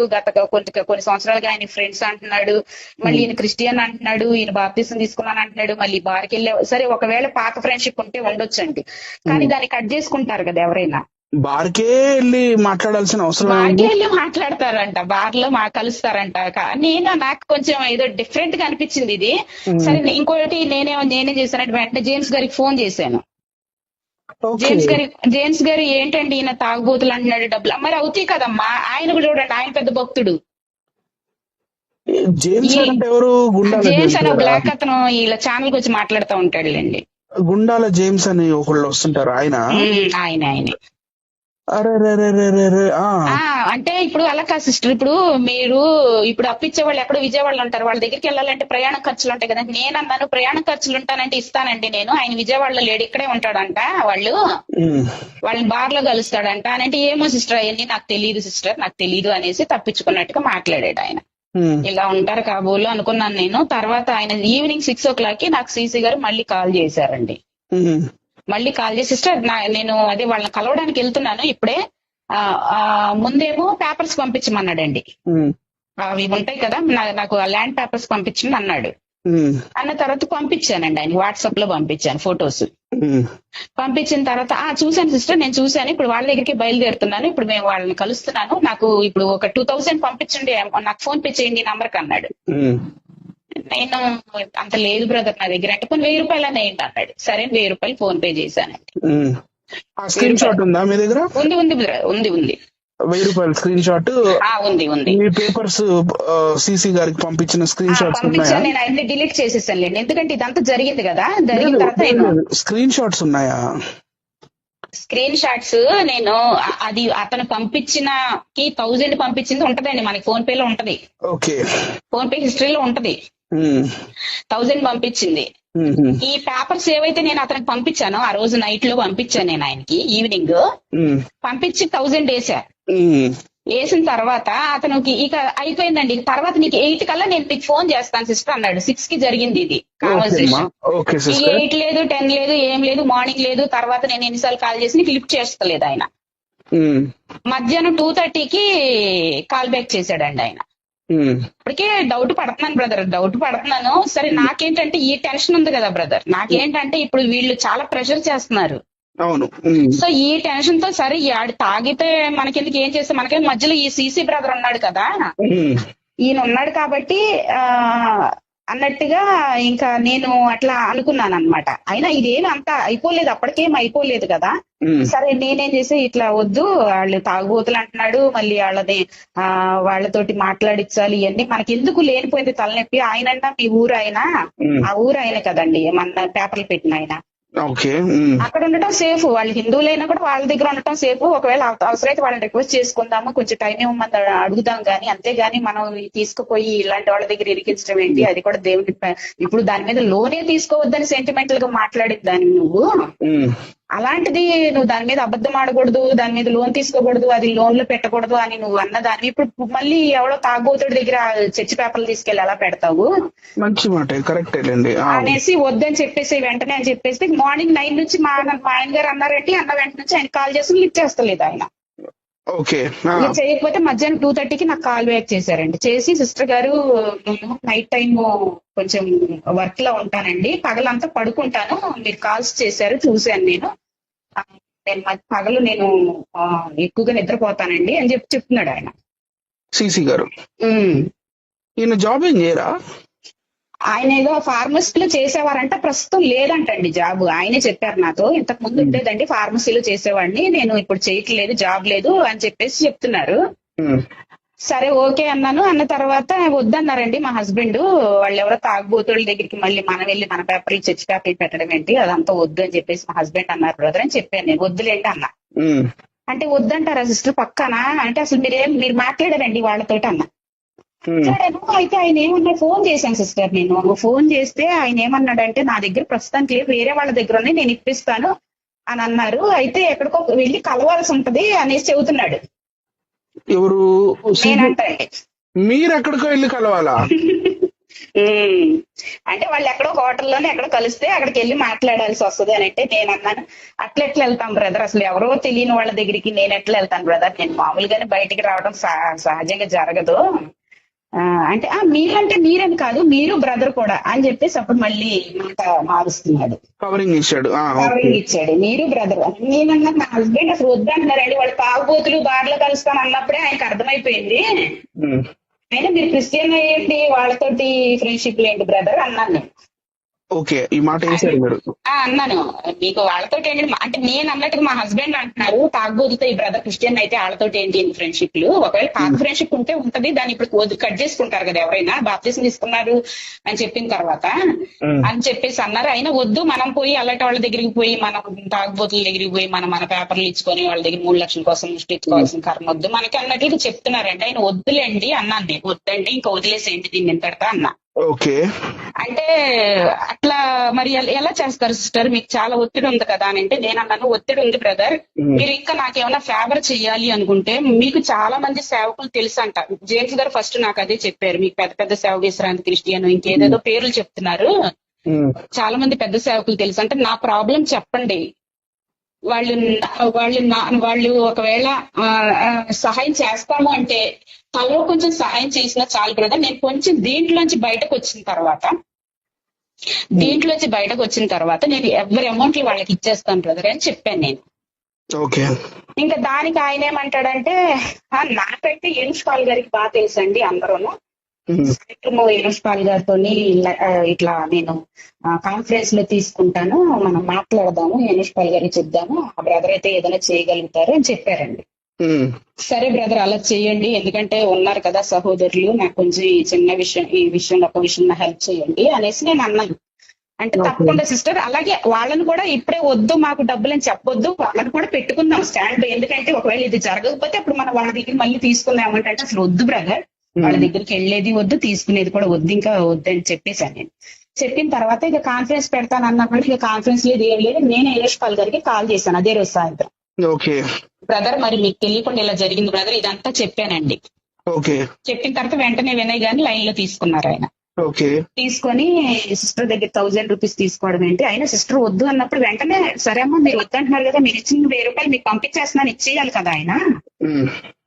కొన్ని సంవత్సరాలుగా ఆయన ఫ్రెండ్స్ అంటున్నాడు, మళ్ళీ ఈయన క్రిస్టియన్ అంటున్నాడు, ఈయన బాప్తిసం తీసుకున్నాను అంటున్నాడు, మళ్ళీ బార్కి వెళ్ళే, సరే ఒకవేళ పాత ఫ్రెండ్షిప్ ఉంటే ఉండొచ్చండి, కానీ దాన్ని కట్ చేసుకుంటారు కదా ఎవరైనా. బార్కే వెళ్ళి మాట్లాడాల్సిన అవసరం, బార్కే వెళ్ళి మాట్లాడతారంట, బార్ లో కలుస్తారంట. నాకు కొంచెం ఏదో డిఫరెంట్ గా అనిపించింది ఇది. సరే ఇంకోటి నేనేం చేశానంటే వెంటనే జేమ్స్ గారికి ఫోన్ చేశాను. జేమ్స్ గారు ఏంటండి ఈయన తాగుబోతులు అంటున్నాడు, డబ్బులు మరి అవుతాయి కదమ్మా, ఆయన కూడా చూడండి, ఆయన పెద్ద భక్తుడు. జేమ్స్ అని బ్లాక్ అతను ఇలా ఛానల్ వచ్చి మాట్లాడుతూ ఉంటాడులేండి. గుండాల జేమ్స్ అని ఒకళ్ళు వస్తుంటారు, ఆయనే. అంటే ఇప్పుడు అలా కాదు సిస్టర్, ఇప్పుడు మీరు ఇప్పుడు అప్పిచ్చే వాళ్ళు ఎక్కడో విజయవాడలో ఉంటారు, వాళ్ళ దగ్గరికి వెళ్ళాలంటే ప్రయాణ ఖర్చులు ఉంటాయి కదా. నేను అన్నాను, ప్రయాణ ఖర్చులు ఉంటానంటే ఇస్తానండి నేను, ఆయన విజయవాడలో లేడు, ఇక్కడే ఉంటాడంట, వాళ్ళని బార్ లో కలుస్తాడంట అని అంటే, ఏమో సిస్టర్ అవన్నీ నాకు తెలియదు సిస్టర్, నాకు తెలియదు అనేసి తప్పించుకున్నట్టుగా మాట్లాడాడు ఆయన. ఇలా ఉంటారు కాబోలు అనుకున్నాను నేను. తర్వాత ఆయన ఈవినింగ్ 6 o'clock నాకు సీసీ గారు మళ్ళీ కాల్ చేశారండి. మళ్ళీ కాల్ చేసి, సిస్టర్ నేను అదే వాళ్ళని కలవడానికి వెళ్తున్నాను ఇప్పుడే, ముందేమో పేపర్స్ పంపించమన్నాడండి, అవి ఉంటాయి కదా, నాకు ల్యాండ్ పేపర్స్ పంపించండి అన్నాడు. అన్న తర్వాత పంపించానండి, ఆయన వాట్సాప్ లో పంపించాను ఫొటోస్. పంపించిన తర్వాత చూశాను సిస్టర్, నేను చూశాను, ఇప్పుడు వాళ్ళ దగ్గరికి బయలుదేరుతున్నాను, ఇప్పుడు మేము వాళ్ళని కలుస్తున్నాను, నాకు ఇప్పుడు ఒక 2,000 పంపించండి, నాకు ఫోన్ పే చేయండి అన్నాడు. నేను అంత లేదు బ్రదర్ నా దగ్గర అంటే, కొన్ని 1,000 రూపాయలు ఏంటి అన్నాడు. సరే 1,000 రూపాయలు ఫోన్ పే చేశానండి. స్క్రీన్ షాట్ ఉందా మీ దగ్గర? ఉంది 1,000 రూపాయలు స్క్రీన్ షాట్ ఉంది. మీ పేపర్స్ సీసీ గారికి పంపించిన స్క్రీన్ షాట్స్ ఉన్నాయా? నేను అన్ని డిలీట్ చేసేసాను, ఎందుకంటే ఇదంతా జరిగింది కదా, జరిగిన తర్వాత స్క్రీన్ షాట్స్ ఉన్నాయా? స్క్రీన్ షాట్స్ నేను అది అతను పంపించిన 1,000 పంపించింది ఉంటదండి, మనకి ఫోన్ పే లో ఉంటది, ఫోన్ పే హిస్టరీలో ఉంటది. 1,000 పంపించింది. ఈ పేపర్స్ ఏవైతే నేను అతనికి పంపించానో ఆ రోజు నైట్ లో పంపించాను నేను ఆయనకి, ఈవినింగ్ పంపించి 1,000 వేసిన తర్వాత అతనికి ఇక అయిపోయిందండి. తర్వాత నీకు 8 కల్లా నేను మీకు ఫోన్ చేస్తాను సిస్టర్ అన్నాడు. 6 కి జరిగింది ఇది కాన్వర్సేషన్. 8 లేదు, 10 లేదు, ఏం లేదు, మార్నింగ్ లేదు. తర్వాత నేను ఎన్నిసార్లు కాల్ చేసి నీకు లిఫ్ట్ చేస్తలేదు ఆయన. మధ్యాహ్నం 2:30కి కాల్ బ్యాక్ చేశాడండి ఆయన. ఇప్పటికే డౌట్ పడుతున్నాను. సరే నాకేంటంటే ఈ టెన్షన్ ఉంది కదా బ్రదర్, నాకేంటంటే ఇప్పుడు వీళ్ళు చాలా ప్రెషర్ చేస్తున్నారు. సో ఈ టెన్షన్ తో సరే ఆడు తాగితే మనకెందుకు, ఏం చేస్తే మనకే, మధ్యలో ఈ సీసీ బ్రదర్ ఉన్నాడు కదా, ఈయన ఉన్నాడు కాబట్టి అన్నట్టుగా ఇంకా నేను అట్లా అనుకున్నాను అనమాట. అయినా ఇదేం అంతా అయిపోలేదు, అప్పటికేం అయిపోలేదు కదా. సరే నేనేం చేసి, ఇట్లా వద్దు, వాళ్ళు తాగుబోతులు అంటున్నాడు, మళ్ళీ వాళ్ళతోటి మాట్లాడించాలి, ఇవన్నీ మనకి ఎందుకు లేనిపోయింది తలనొప్పి. ఆయనంట మీ ఊరు ఆయన, ఆ ఊరు ఆయన కదండి మన పేపర్లు పెట్టిన ఆయన. అక్కడ ఉండటం సేఫ్, వాళ్ళు హిందువులైనా కూడా వాళ్ళ దగ్గర ఉండటం సేఫ్. ఒకవేళ అవసరమైతే వాళ్ళని రిక్వెస్ట్ చేసుకుందాము, కొంచెం టైం ఇవ్వమని అడుగుదాం గానీ, అంతేగాని మనం తీసుకుపోయి ఇలాంటి వాళ్ళ దగ్గర ఇరికించడం ఏంటి, అది కూడా దేవుడి. ఇప్పుడు దాని మీద లోనే తీసుకోవద్దని సెంటిమెంటల్ గా మాట్లాడిద్దాన్ని నువ్వు, అలాంటిది నువ్వు దాని మీద అబద్ధం ఆడకూడదు, దాని మీద లోన్ తీసుకోకూడదు, అది లోన్ లో పెట్టకూడదు అని నువ్వు అన్నదాన్ని ఇప్పుడు మళ్ళీ ఎవడో తాగుబోతుడి దగ్గర చర్చి పేపర్లు తీసుకెళ్లి ఎలా పెడతావు? మంచి మాట, కరెక్ట్ అనేసి వద్దని చెప్పేసి వెంటనే అని చెప్పేసి మార్నింగ్ 9 నుంచి మా ఆయన గారు అన్నారంటే, అన్న వెంట నుంచి ఆయన కాల్ చేసి లిఫ్ట్ చేస్తలేదు ఆయన. చేయకపోతే మధ్యాహ్నం 2:30కి నాకు కాల్ బ్యాక్ చేశారండి. చేసి, సిస్టర్ గారు నేను నైట్ టైం కొంచెం వర్క్ లో ఉంటానండి, పగలంతా పడుకుంటాను, మీరు కాల్స్ చేశారు చూశాను నేను, నేను పగలు నేను ఎక్కువగా నిద్రపోతానండి అని చెప్తున్నాడు ఆయన. సిసి గారు ఉమ్. ఈయన జాబ్ ఏం చేయరా? ఆయన ఏదో ఫార్మసీలో చేసేవారంట, ప్రస్తుతం లేదంటండి జాబ్. ఆయనే చెప్పారు నాతో, ఇంతకు ముందు ఉండేదండి ఫార్మసీలో చేసేవాడిని, నేను ఇప్పుడు చేయట్లేదు, జాబ్ లేదు అని చెప్పేసి చెప్తున్నారు. సరే ఓకే అన్నాను. అన్న తర్వాత వద్దన్నారండి మా హస్బెండ్. వాళ్ళు ఎవరో తాగుబోతుల దగ్గరికి మళ్ళీ మనం వెళ్ళి మన పేపర్లు చర్చి పేపర్లు పెట్టడం ఏంటి, అదంతా వద్దు అని చెప్పేసి మా హస్బెండ్ అన్నారు బ్రదర్ అని చెప్పాను నేను. వద్దులేండి అన్న. అంటే వద్దంటారా సిస్టర్ పక్కన అంటే, అసలు మీరు మాట్లాడారండి వాళ్ళతోటి అన్న. మాట్లాడాను. అయితే ఆయన ఏమన్నాడు, ఫోన్ చేశాను సిస్టర్ నేను. ఫోన్ చేస్తే ఆయన ఏమన్నాడంటే, నా దగ్గర ప్రస్తుతానికి లేదు, వేరే వాళ్ళ దగ్గర ఉన్నాయి, నేను ఇప్పిస్తాను అని అన్నారు. అయితే ఎక్కడికో వెళ్ళి కలవాల్సి ఉంటది అనేసి చెబుతున్నాడు. ఎవరు? నేనంటండి. మీరు ఎక్కడికో వెళ్ళి కలవాలా? అంటే వాళ్ళు ఎక్కడో హోటల్లోనే ఎక్కడో కలిస్తే అక్కడికి వెళ్ళి మాట్లాడాల్సి వస్తుంది అని అంటే, నేను అన్నాను అట్లా ఎట్లా వెళ్తాం బ్రదర్, అసలు ఎవరో తెలియని వాళ్ళ దగ్గరికి నేను ఎట్లా వెళ్తాను బ్రదర్, నేను మామూలుగానే బయటికి రావడం సహజంగా జరగదు అంటే, మీరంటే మీరని కాదు, మీరు బ్రదర్ కూడా అని చెప్పేసి అప్పుడు మళ్ళీ మాట మారుస్తున్నాడు, కవరింగ్ ఇచ్చాడు. మీరు బ్రదర్. నేనన్నా నా హస్బెండ్ అసలు వద్దంటున్నారండి, వాళ్ళు తాగుబోతులు బార్లో కలుస్తాను అన్నప్పుడే ఆయనకు అర్థమైపోయింది. అయినా మీరు క్రిస్టియన్ అయ్యండి, వాళ్ళతోటి ఫ్రెండ్షిప్ లేండి బ్రదర్ అన్నాను నేను. ఓకే, ఈ మాట వేసారు మీరు? అన్నాను, మీకు వాళ్ళతో ఏంటి అంటే, నేను అన్నట్టుగా మా హస్బెండ్ అంటున్నారు తాగుబోతుతో ఈ బ్రదర్ క్రిస్టియన్ అయితే వాళ్ళతో ఏంటి ఫ్రెండ్షిప్లు, ఒకవేళ తాగు ఫ్రెండ్షిప్ ఉంటే ఉంటది, దాన్ని ఇప్పుడు కట్ చేసుకుంటారు కదా ఎవరైనా, బాప్తిసం తీసుకున్నారు అని చెప్పిన తర్వాత అని చెప్పేసి అన్నారు. అయినా వద్దు, మనం పోయి అలాంటి వాళ్ళ దగ్గరికి పోయి, మనం తాగుబోతుల దగ్గరికి పోయి మన పేపర్లు ఇచ్చుకొని వాళ్ళ దగ్గర 3 లక్షల కోసం సృష్టించుకోవాల్సిన కర్మ వద్దు మనకి అన్నట్లుగా చెప్తున్నారండి. ఆయన వద్దులేండి అన్నాను నేను. వద్దండి ఇంకా వదిలేసేయండి దీన్ని ఎంతటా అన్నా. ఓకే, అంటే అట్లా మరి ఎలా చేస్తారు సిస్టర్, మీకు చాలా ఒత్తిడి ఉంది కదా అని అంటే, నేను అన్నాను ఒత్తిడి ఉంది బ్రదర్, మీరు ఇంకా నాకేమైనా ఫేవర్ చెయ్యాలి అనుకుంటే, మీకు చాలా మంది సేవకులు తెలుసు అంట. జేమ్స్ గారు ఫస్ట్ నాకు అదే చెప్పారు, మీకు పెద్ద పెద్ద సేవ విశ్రాంతి క్రిస్టియన్ ఇంకేదేదో పేర్లు చెప్తున్నారు, చాలా మంది పెద్ద సేవకులు తెలుసు అంటే, నా ప్రాబ్లం చెప్పండి, వాళ్ళు ఒకవేళ సహాయం చేస్తాము అంటే తలో కొంచెం సహాయం చేసినా చాలు బ్రదర్, నేను కొంచెం దీంట్లోంచి బయటకు వచ్చిన తర్వాత నేను ఎవరి అమౌంట్లు వాళ్ళకి ఇచ్చేస్తాను బ్రదర్ అని చెప్పాను నేను. ఓకే, ఇంకా దానికి ఆయన ఏమంటాడంటే, నాకైతే యూనుస్ పాల్ గారికి బాగా తెలుసండి, అందరూను యూనుస్ పాల్ గారితో ఇట్లా నేను కాన్ఫరెన్స్ లో తీసుకుంటాను, మనం మాట్లాడదాము, యూనుస్ పాల్ గారికి చెప్దాము, ఆ బ్రదర్ అయితే ఏదైనా చేయగలుగుతారు అని చెప్పారండి. సరే బ్రదర్ అలా చేయండి, ఎందుకంటే ఉన్నారు కదా సహోదరులు, నాకు కొంచెం ఈ చిన్న విషయం, ఈ విషయంలో ఒక విషయం హెల్ప్ చేయండి అనేసి నేను అన్నాను. అంటే తప్పకుండా సిస్టర్, అలాగే వాళ్ళని కూడా ఇప్పుడే వద్దు మాకు డబ్బులు అని చెప్పొద్దు, వాళ్ళని కూడా పెట్టుకుందాం స్టాండ్, ఎందుకంటే ఒకవేళ ఇది జరగకపోతే అప్పుడు మనం వాళ్ళ దగ్గర మళ్ళీ తీసుకుందాం అంటే అసలు వద్దు బ్రదర్, వాళ్ళ దగ్గరికి వెళ్ళేది వద్దు, తీసుకునేది కూడా వద్దు, ఇంకా వద్దు అని చెప్పేశాను నేను. చెప్పిన తర్వాత ఇక కాన్ఫరెన్స్ పెడతాను అన్నప్పుడు ఇక కాన్ఫరెన్స్ లేదు ఏం లేదు, నేను యూనుస్ పాల్ గారికి కాల్ చేశాను అదే రోజు సాయంత్రం. ఓకే బ్రదర్ మరి మీకు తెలియకుండా ఇలా జరిగింది బ్రదర్, ఇదంతా చెప్పానండి. ఓకే, చెప్పిన తర్వాత వెంటనే వినయ్ గారిని లైన్ లో తీసుకున్నారు ఆయన. ఓకే, తీసుకొని సిస్టర్ దగ్గర 1000 రూపీస్ తీసుకోవడం ఏంటి, అయినా సిస్టర్ వద్దు అన్నప్పుడు వెంటనే సరే అమ్మా మీరు వద్దంటున్నారు కదా, మీరు ఇచ్చిన 1000 రూపాయలు మీకు పంపించేస్తున్నాను, ఇచ్చేయాలి కదా ఆయన.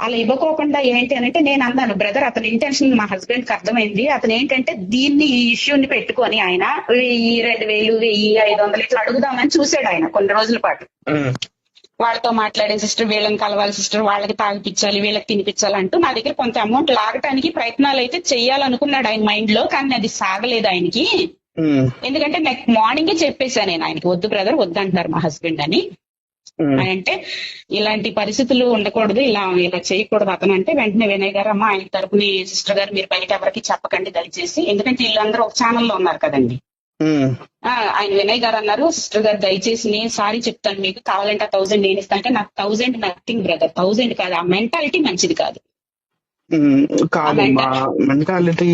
అలా ఇవ్వకోకుండా ఏంటి అని అంటే, నేను అన్నాను బ్రదర్ అతని ఇంటెన్షన్ మా హస్బెండ్ కి అర్థమైంది, అతను ఏంటంటే దీన్ని ఈ ఇష్యూని పెట్టుకొని ఆయన 1000, 2000, 1500 ఇట్లా అడుగుదామని చూసాడు ఆయన కొన్ని రోజుల పాటు. వాళ్ళతో మాట్లాడే సిస్టర్ వీళ్ళని కలవాలి సిస్టర్, వాళ్ళకి తాగిపించాలి, వీళ్ళకి తినిపించాలి అంటూ నా దగ్గర కొంత అమౌంట్ లాగటానికి ప్రయత్నాలు అయితే చెయ్యాలనుకున్నాడు ఆయన మైండ్ లో, కానీ అది సాగలేదు ఆయనకి. ఎందుకంటే నెక్స్ట్ మార్నింగే చెప్పేశాను నేను ఆయనకి, వద్దు బ్రదర్ వద్దంటున్నారు మా హస్బెండ్ అని. అంటే ఇలాంటి పరిస్థితులు ఉండకూడదు, ఇలా చేయకూడదు అతను అంటే, వెంటనే వినయ్ గారు అమ్మ ఆయన తరపుని సిస్టర్ గారు మీరు బయట ఎవరికి చెప్పకండి దయచేసి, ఎందుకంటే వీళ్ళందరూ ఒక ఛానల్లో ఉన్నారు కదండి. ఆయన వినయ్ గారు అన్నారు, సిస్టర్ గారు దయచేసి నేను సారీ చెప్తాను, మీకు కావాలంటే 1000 నేను ఇస్తాను అంటే, నాకు 1000 నథింగ్ బ్రదర్, 1000 కాదు, ఆ మెంటాలిటీ మంచిది కాదు. మెంటాలిటీ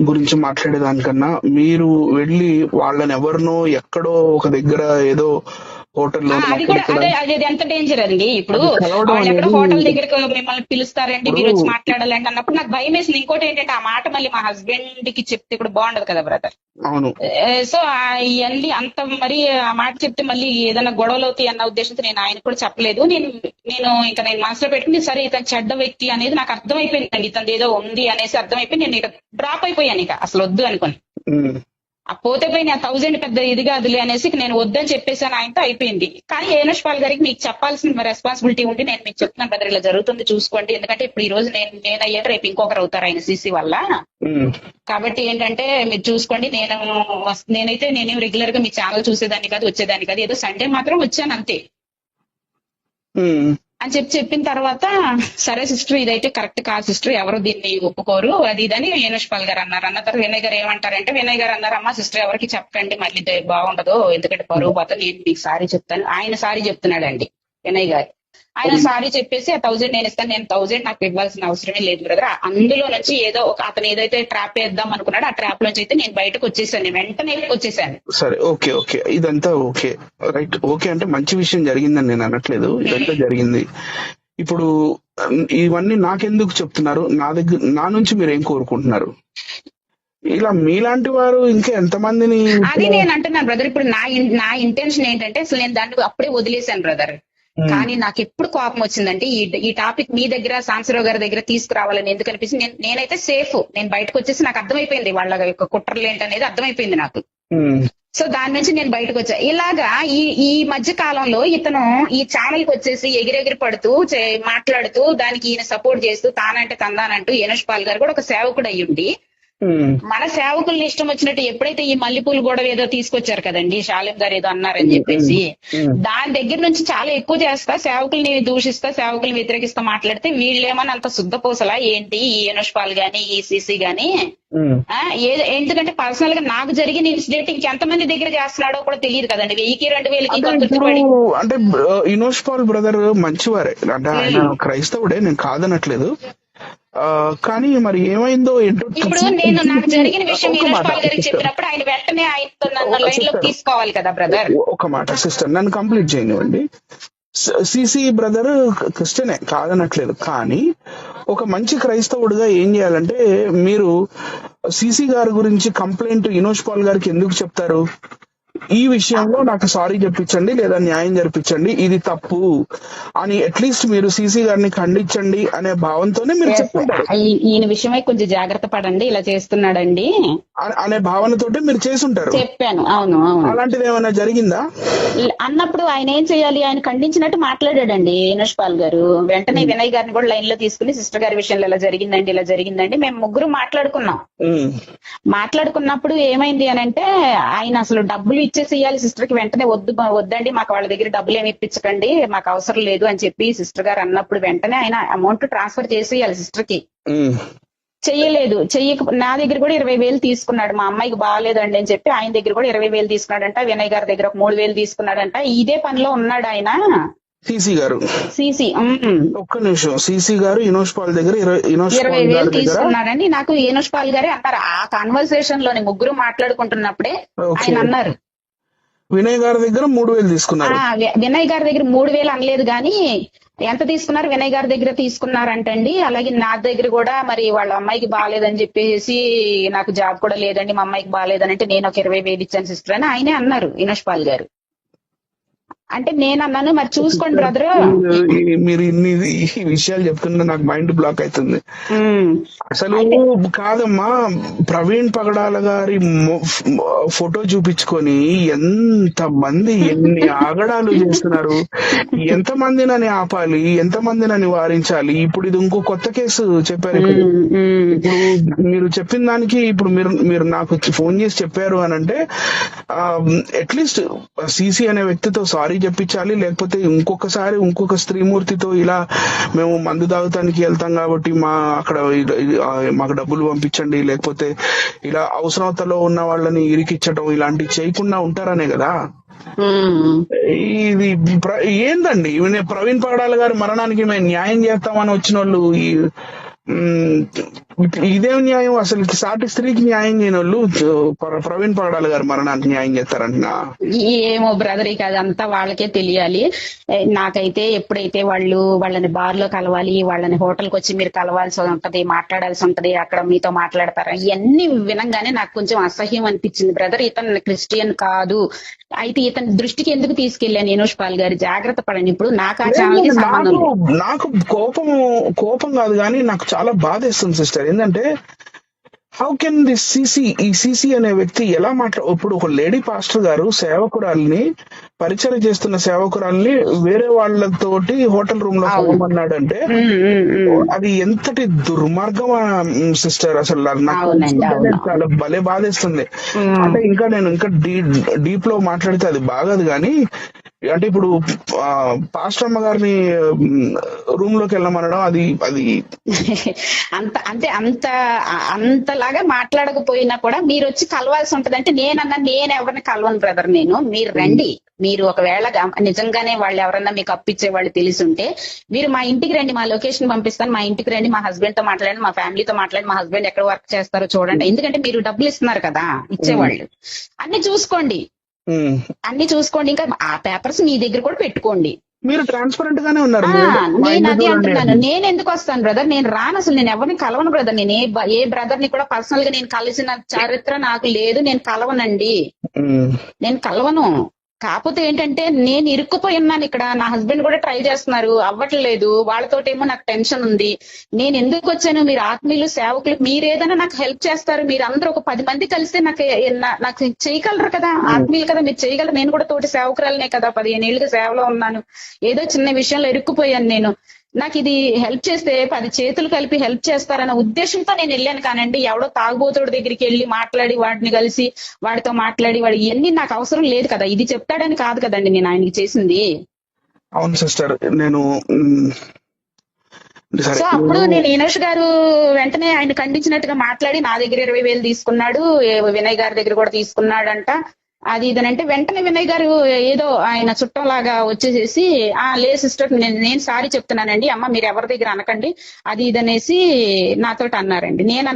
గురించి మాట్లాడేదానికన్నా మీరు వెళ్ళి వాళ్ళని ఎవరినో ఎక్కడో ఒక దగ్గర ఏదో హోటల్లో, అది కూడా అది ఎంత డేంజర్ అండి. ఇప్పుడు వాళ్ళు ఎక్కడ హోటల్ దగ్గరకు మిమ్మల్ని పిలుస్తారండి, మీరు వచ్చి మాట్లాడాలండి అన్నప్పుడు నాకు భయం వేసింది. ఇంకోటి ఏంటంటే ఆ మాట మళ్ళీ మా హస్బెండ్ కి చెప్తే కూడా బాగుండదు కదా బ్రదర్. అవును. సో ఇవన్నీ అంత మరి ఆ మాట చెప్తే మళ్ళీ ఏదైనా గొడవలు అవుతాయి అన్న ఉద్దేశంతో నేను ఆయన కూడా చెప్పలేదు. నేను ఇంకా నేను మనసులో పెట్టుకుని సరే ఇతను చెడ్డ వ్యక్తి అనేది నాకు అర్థమైపోయిందండి, ఇతను ఏదో ఉంది అనేసి అర్థమైపోయి నేను ఇక డ్రాప్ అయిపోయాను, ఇక అసలు వద్దు అనుకుని. ఆ పోతే పోయి నా 1000 పెద్ద ఇది కాదులే అనేసి నేను వద్దని చెప్పేసాను, ఆయనతో అయిపోయింది. కానీ ఏనుష్ పాల్ గారికి మీకు చెప్పాల్సిన రెస్పాన్సిబిలిటీ ఉండి నేను మీకు చెప్తున్నాను బ్రదర్, ఇలా జరుగుతుంది చూసుకోండి. ఎందుకంటే ఇప్పుడు ఈ రోజు నేను అయ్యాక రేపు ఇంకొకరు అవుతారు ఆయన సీసీ వల్ల. కాబట్టి ఏంటంటే మీరు చూసుకోండి, నేనైతే రెగ్యులర్ గా మీ ఛానల్ చూసేదాన్ని కాదు, వచ్చేదాన్ని కాదు, ఏదో సండే మాత్రం వచ్చాను అంతే అని చెప్పిన తర్వాత, సరే సిస్టర్ ఇదైతే కరెక్ట్ కాదు సిస్టర్, ఎవరు దీన్ని ఒప్పుకోరు అది ఇదని ఏనుష్ పాల్ గారు అన్నారు. అన్న తర్వాత వినయ్ గారు ఏమంటారంటే, వినయ్ గారు అన్నారు, అమ్మా సిస్టర్ ఎవరికి చెప్పకండి, మళ్ళీ బాగుండదు, ఎందుకంటే పరువు పోతా, నేను మీకు సారీ చెప్తాను. ఆయన సారీ చెప్తున్నాడండి వినయ్ గారు. ఆయన సారీ చెప్పేసి ఆ 1000 నేను ఇస్తాను, నేను 1000 నాకు ఇవ్వాల్సిన అవసరమే లేదు బ్రదర్. అందులో నుంచి ఏదో ఒక అతను ఏదైతే ట్రాప్ వేద్దాం అనుకున్నాడో ఆ ట్రాప్ నుంచి అయితే నేను బయటకు వచ్చేసాను, వెంటనే వచ్చేసాను. సరే ఓకే ఓకే, ఇదంతా ఓకే రైట్. ఓకే అంటే మంచి విషయం జరిగిందని నేను అనట్లేదు, ఇదంతా జరిగింది. ఇప్పుడు ఇవన్నీ నాకెందుకు చెప్తున్నారు, నా నుంచి మీరు ఏం కోరుకుంటున్నారు? ఇలా మీలాంటి వారు ఇంకా ఎంతమందిని అది నేను అంటున్నాను బ్రదర్. ఇప్పుడు నా ఇంటెన్షన్ ఏంటంటే, అసలు నేను దాన్ని అప్పుడే వదిలేశాను బ్రదర్. కానీ నాకు ఎప్పుడు కోపం వచ్చిందంటే, ఈ టాపిక్ మీ దగ్గర సాంబశివరావు గారి దగ్గర తీసుకురావాలని ఎందుకు అనిపించింది. నేనైతే సేఫ్, నేను బయటకు వచ్చేసి నాకు అర్థమైపోయింది వాళ్ళ యొక్క కుట్రలు ఏంటనేది అర్థమైపోయింది నాకు. సో దాని నుంచి నేను బయటకు వచ్చా. ఇలాగా ఈ మధ్య కాలంలో ఇతను ఈ ఛానల్ కి వచ్చేసి ఎగిరెగిరి పడుతూ మాట్లాడుతూ దానికి ఈయన సపోర్ట్ చేస్తూ తానంటే తందానంటూ ఏనుష్ పాల్ గారు కూడా ఒక సేవకుడు అయ్యుండి మన సేవకుల్ని ఇష్టం వచ్చినట్టు ఎప్పుడైతే ఈ మల్లెపూలు గొడవ ఏదో తీసుకొచ్చారు కదండి, శాలిం గారు ఏదో అన్నారని చెప్పేసి, దాని దగ్గర నుంచి చాలా ఎక్కువ చేస్తా, సేవకుల్ని దూషిస్తా, సేవకుల్ని వ్యతిరేకిస్తా మాట్లాడితే వీళ్ళేమని అంత శుద్ధపూసలా ఏంటి ఈ ఏనుష్ పాల్ గాని ఈ సీసీ గాని. ఎందుకంటే పర్సనల్ గా నాకు జరిగిన ఇన్సిడెంట్ ఇంకెంతమంది దగ్గర చేస్తున్నాడో కూడా తెలియదు కదండి. 1000కి 2000కి అంటే ఏనుష్ పాల్ బ్రదర్ మంచివారే, అంటే ఆయన క్రైస్తవుడే, నేను కాదనట్లేదు. కానీ మరి ఏమైందో ఏంటో. ఇప్పుడు నేను నాకు జరిగిన విషయం ఏనుష్ పాల్ గారికి చెప్పినప్పుడు ఆయన వెంటనే ఆయనతో నన్ను లైన్ లో తీసుకోవాలి కదా బ్రదర్. ఒక మాట సిస్టర్, నన్ను కంప్లీట్ చేయనివ్వండి. సిసి బ్రదర్ క్రిస్టియనే కాదనట్లేదు, కానీ ఒక మంచి క్రైస్తవుడిగా ఏం చేయాలంటే, మీరు సిసి గారి గురించి కంప్లైంట్ ఏనుష్ పాల్ గారికి ఎందుకు చెప్తారు? ఈ విషయంలో నాకు సారీ చెప్పించండి లేదా న్యాయం జరిపించండి, ఇది తప్పు అని అట్లీస్ట్ మీరు సీసీ గారిని ఖండించండి అనే భావంతోనే మీరు చెప్తుంటారు. ఈయన విషయమై కొంచెం జాగ్రత్త పడండి, ఇలా చేస్తున్నాడండి అనే భావనతోటి మీరు చేసుంటారు. చెప్పాను. అవును అవును. అలాంటిది ఏమైనా జరిగిందా అన్నప్పుడు ఆయన ఏం చేయాలి, ఆయన ఖండించినట్టు మాట్లాడాడండి ఏనుష్ పాల్ గారు. వెంటనే వినయ్ గారిని కూడా లైన్ లో తీసుకుని, సిస్టర్ గారి విషయంలో ఇలా జరిగిందండి మేము ముగ్గురు మాట్లాడుకున్నాం. మాట్లాడుకున్నప్పుడు ఏమైంది అని అంటే, ఆయన అసలు డబ్బులు ఇచ్చేసి ఇవ్వాలి సిస్టర్ కి, వెంటనే వద్దండి మాకు వాళ్ళ దగ్గర డబ్బులు ఏమి ఇప్పించకండి, మాకు అవసరం లేదు అని చెప్పి సిస్టర్ గారు అన్నప్పుడు వెంటనే ఆయన అమౌంట్ ట్రాన్స్ఫర్ చేసి ఇవ్వాలి సిస్టర్ కి. చెయ్యలేదు. నా దగ్గర కూడా 20,000 తీసుకున్నాడు. మా అమ్మాయికి బాగాలేదండి అని చెప్పి ఆయన దగ్గర కూడా 20,000 తీసుకున్నాడంట. వినయ్ గారి దగ్గర 3,000 తీసుకున్నాడంట. ఇదే పనిలో ఉన్నాడు ఆయన సీసీ గారు. సీసీ ఒక్క నిమిషం, సీసీ గారు ఏనుష్ పాల్ దగ్గర 20,000 తీసుకున్నాడని నాకు ఏనుష్ పాల్ గారే అన్నారు. ఆ కాన్వర్సేషన్ లోని ముగ్గురు మాట్లాడుకుంటున్నప్పుడే ఆయన అన్నారు. వినయ్ గారి దగ్గర 3,000 తీసుకున్నారు. వినయ్ గారి దగ్గర 3,000 అనలేదు గాని ఎంత తీసుకున్నారు, వినయ్ గారి దగ్గర తీసుకున్నారంటండి. అలాగే నా దగ్గర కూడా మరి వాళ్ళ అమ్మాయికి బాగాలేదని చెప్పేసి, నాకు జాబ్ కూడా లేదండి మా అమ్మాయికి బాగాలేదని అంటే నేను ఒక 20,000 ఇచ్చాను సిస్టర్ అని ఆయనే అన్నారు ఏనుష్ పాల్ గారు. అంటే నేను అన్నాను, మరి చూసుకోండి బ్రదర్. మీరు ఇన్ని విషయాలు చెప్తుంటే నాకు మైండ్ బ్లాక్ అవుతుంది. అసలు కాదమ్మా, ప్రవీణ్ పగడాల గారి ఫోటో చూపించుకొని ఎంత మంది ఎన్ని ఆగడాలు చేస్తున్నారు, ఎంత మందినని ఆపాలి, ఎంత మందినని వారించాలి. ఇప్పుడు ఇది ఇంకో కొత్త కేసు చెప్పారు. ఇప్పుడు మీరు చెప్పిన దానికి ఇప్పుడు మీరు నాకు ఫోన్ చేసి చెప్పారు అని అంటే, అట్లీస్ట్ సిసి అనే వ్యక్తితో సారీ చెప్పించాలి, లేకపోతే ఇంకొక స్త్రీమూర్తితో ఇలా మేము మందు తాగుతానికి వెళ్తాం కాబట్టి మాకు డబ్బులు పంపించండి, లేకపోతే ఇలా అవసరతలో ఉన్న వాళ్ళని ఇరికిచ్చటం ఇలాంటివి చేయకుండా ఉంటారనే కదా. ఇది ఏందండి, ప్రవీణ్ పగడాల గారి మరణానికి మేము న్యాయం చేస్తామని వచ్చిన వాళ్ళు ఇదేం న్యాయం? అసలు సాటి స్త్రీకి న్యాయం చేయని వాళ్ళు ప్రవీణ్ పగడాల గారి మరణానికి న్యాయం చేస్తారంటున్నా. ఏమో బ్రదర్, ఇక అదంతా వాళ్ళకే తెలియాలి. నాకైతే ఎప్పుడైతే వాళ్ళని బార్ లో కలవాలి, వాళ్ళని హోటల్కి వచ్చి మీరు కలవాల్సి ఉంటది, మాట్లాడాల్సి ఉంటది, అక్కడ మీతో మాట్లాడతారా, ఇవన్నీ వినంగానే నాకు కొంచెం అసహ్యం అనిపించింది బ్రదర్. ఇతను క్రిస్టియన్ కాదు, అయితే ఇతని దృష్టికి ఎందుకు తీసుకెళ్ళాను ఏనుష్ పాల్ గారు, జాగ్రత్త పడండి. ఇప్పుడు నాకు ఆ ఛానల్ కి సంబంధం లేదు. నాకు కోపం కాదు కానీ నాకు చాలా బాధేస్తుంది సిస్టర్. ఏంటంటే హౌ కెన్ దిస్ సిసి అనే వ్యక్తి ఎలా ఇప్పుడు ఒక లేడీ పాస్టర్ గారు సేవకురాల్ని పరిచయం చేస్తున్న సేవకురాల్ని వేరే వాళ్ళతోటి హోటల్ రూమ్ లో అవును. పోమన్నాడంటే అది ఎంతటి దుర్మార్గం సిస్టర్. అసలు నాకు అవునండి, తెలుసుకుంటేనే అవును. చాలా భలే బాధేస్తుంది. అంటే నేను ఇంకా డీప్ లో మాట్లాడితే అది బాగదు కానీ, అంటే ఇప్పుడు పాస్టర్ అమ్మ గారిని రూమ్ లోకి వెళ్ళమనడం అది అది అంతలాగా మాట్లాడకపోయినా కూడా మీరు వచ్చి కలవాల్సి ఉంటది. అంటే నేను ఎవరిని కలవను బ్రదర్. మీరు రండి. మీరు ఒకవేళ నిజంగానే వాళ్ళు ఎవరన్నా మీకు అప్పిచ్చే వాళ్ళు తెలిసుంటే మీరు మా ఇంటికి రండి, మా లొకేషన్ పంపిస్తాను, మా ఇంటికి రండి, మా హస్బెండ్ తో మాట్లాడండి, మా ఫ్యామిలీతో మాట్లాడండి, మా హస్బెండ్ ఎక్కడ వర్క్ చేస్తారో చూడండి. ఎందుకంటే మీరు డబ్బులు ఇస్తున్నారు కదా ఇచ్చేవాళ్ళు. అన్ని చూసుకోండి. ఇంకా ఆ పేపర్స్ మీ దగ్గర కూడా పెట్టుకోండి. మీరు ట్రాన్స్పరెంట్ గానే ఉన్నారు. నేను అది అంటున్నాను. నేను ఎందుకు వస్తాను బ్రదర్? నేను రాను. అసలు నేను ఎవరిని కలవను బ్రదర్. నేను ఏ బ్రదర్ ని కూడా పర్సనల్ గా నేను కలిసిన చరిత్ర నాకు లేదు. నేను కలవనండి. నేను కలవను. కాకపోతే ఏంటంటే నేను ఇరుక్కుపోయి ఉన్నాను ఇక్కడ. నా హస్బెండ్ కూడా ట్రై చేస్తున్నారు, అవ్వట్లేదు. వాళ్ళతోటేమో నాకు టెన్షన్ ఉంది. నేను ఎందుకు వచ్చాను? మీరు ఆత్మీయులు, సేవకులు, మీరు ఏదైనా నాకు హెల్ప్ చేస్తారు. మీరు అందరూ ఒక 10 మంది కలిస్తే నాకు చేయగలరు కదా. ఆత్మీయులు కదా, మీరు చేయగలరు. నేను కూడా తోటి సేవకురాలనే కదా, 15 ఏళ్ళుగా సేవలో ఉన్నాను. ఏదో చిన్న విషయంలో ఇరుక్కుపోయాను నేను. నాకు ఇది హెల్ప్ చేస్తే 10 చేతులు కలిపి హెల్ప్ చేస్తారన్న ఉద్దేశంతో నేను వెళ్ళాను. కానండి ఎవడో తాగుబోతుడి దగ్గరికి వెళ్ళి మాట్లాడి వాడిని కలిసి వాడితో మాట్లాడి వాడు ఇవన్నీ నాకు అవసరం లేదు కదా. ఇది చెప్తాడని కాదు కదండి నేను ఆయనకి చేసింది. అవును సిస్టర్. సో అప్పుడు నేను ఈనోష్ గారు వెంటనే ఆయన ఖండించినట్టుగా మాట్లాడి నా దగ్గర 20,000 తీసుకున్నాడు, వినయ్ గారి దగ్గర కూడా తీసుకున్నాడంట. అది ఇదనంటే వెంటనే వినయ్ గారు ఏదో ఆయన చుట్టంలాగా వచ్చేసేసి లేదు సిస్టర్ నేను సారీ చెప్తున్నానండి, అమ్మ మీరు ఎవరి దగ్గర అనకండి, అది ఇదనేసి నాతోటి అన్నారండి. నేను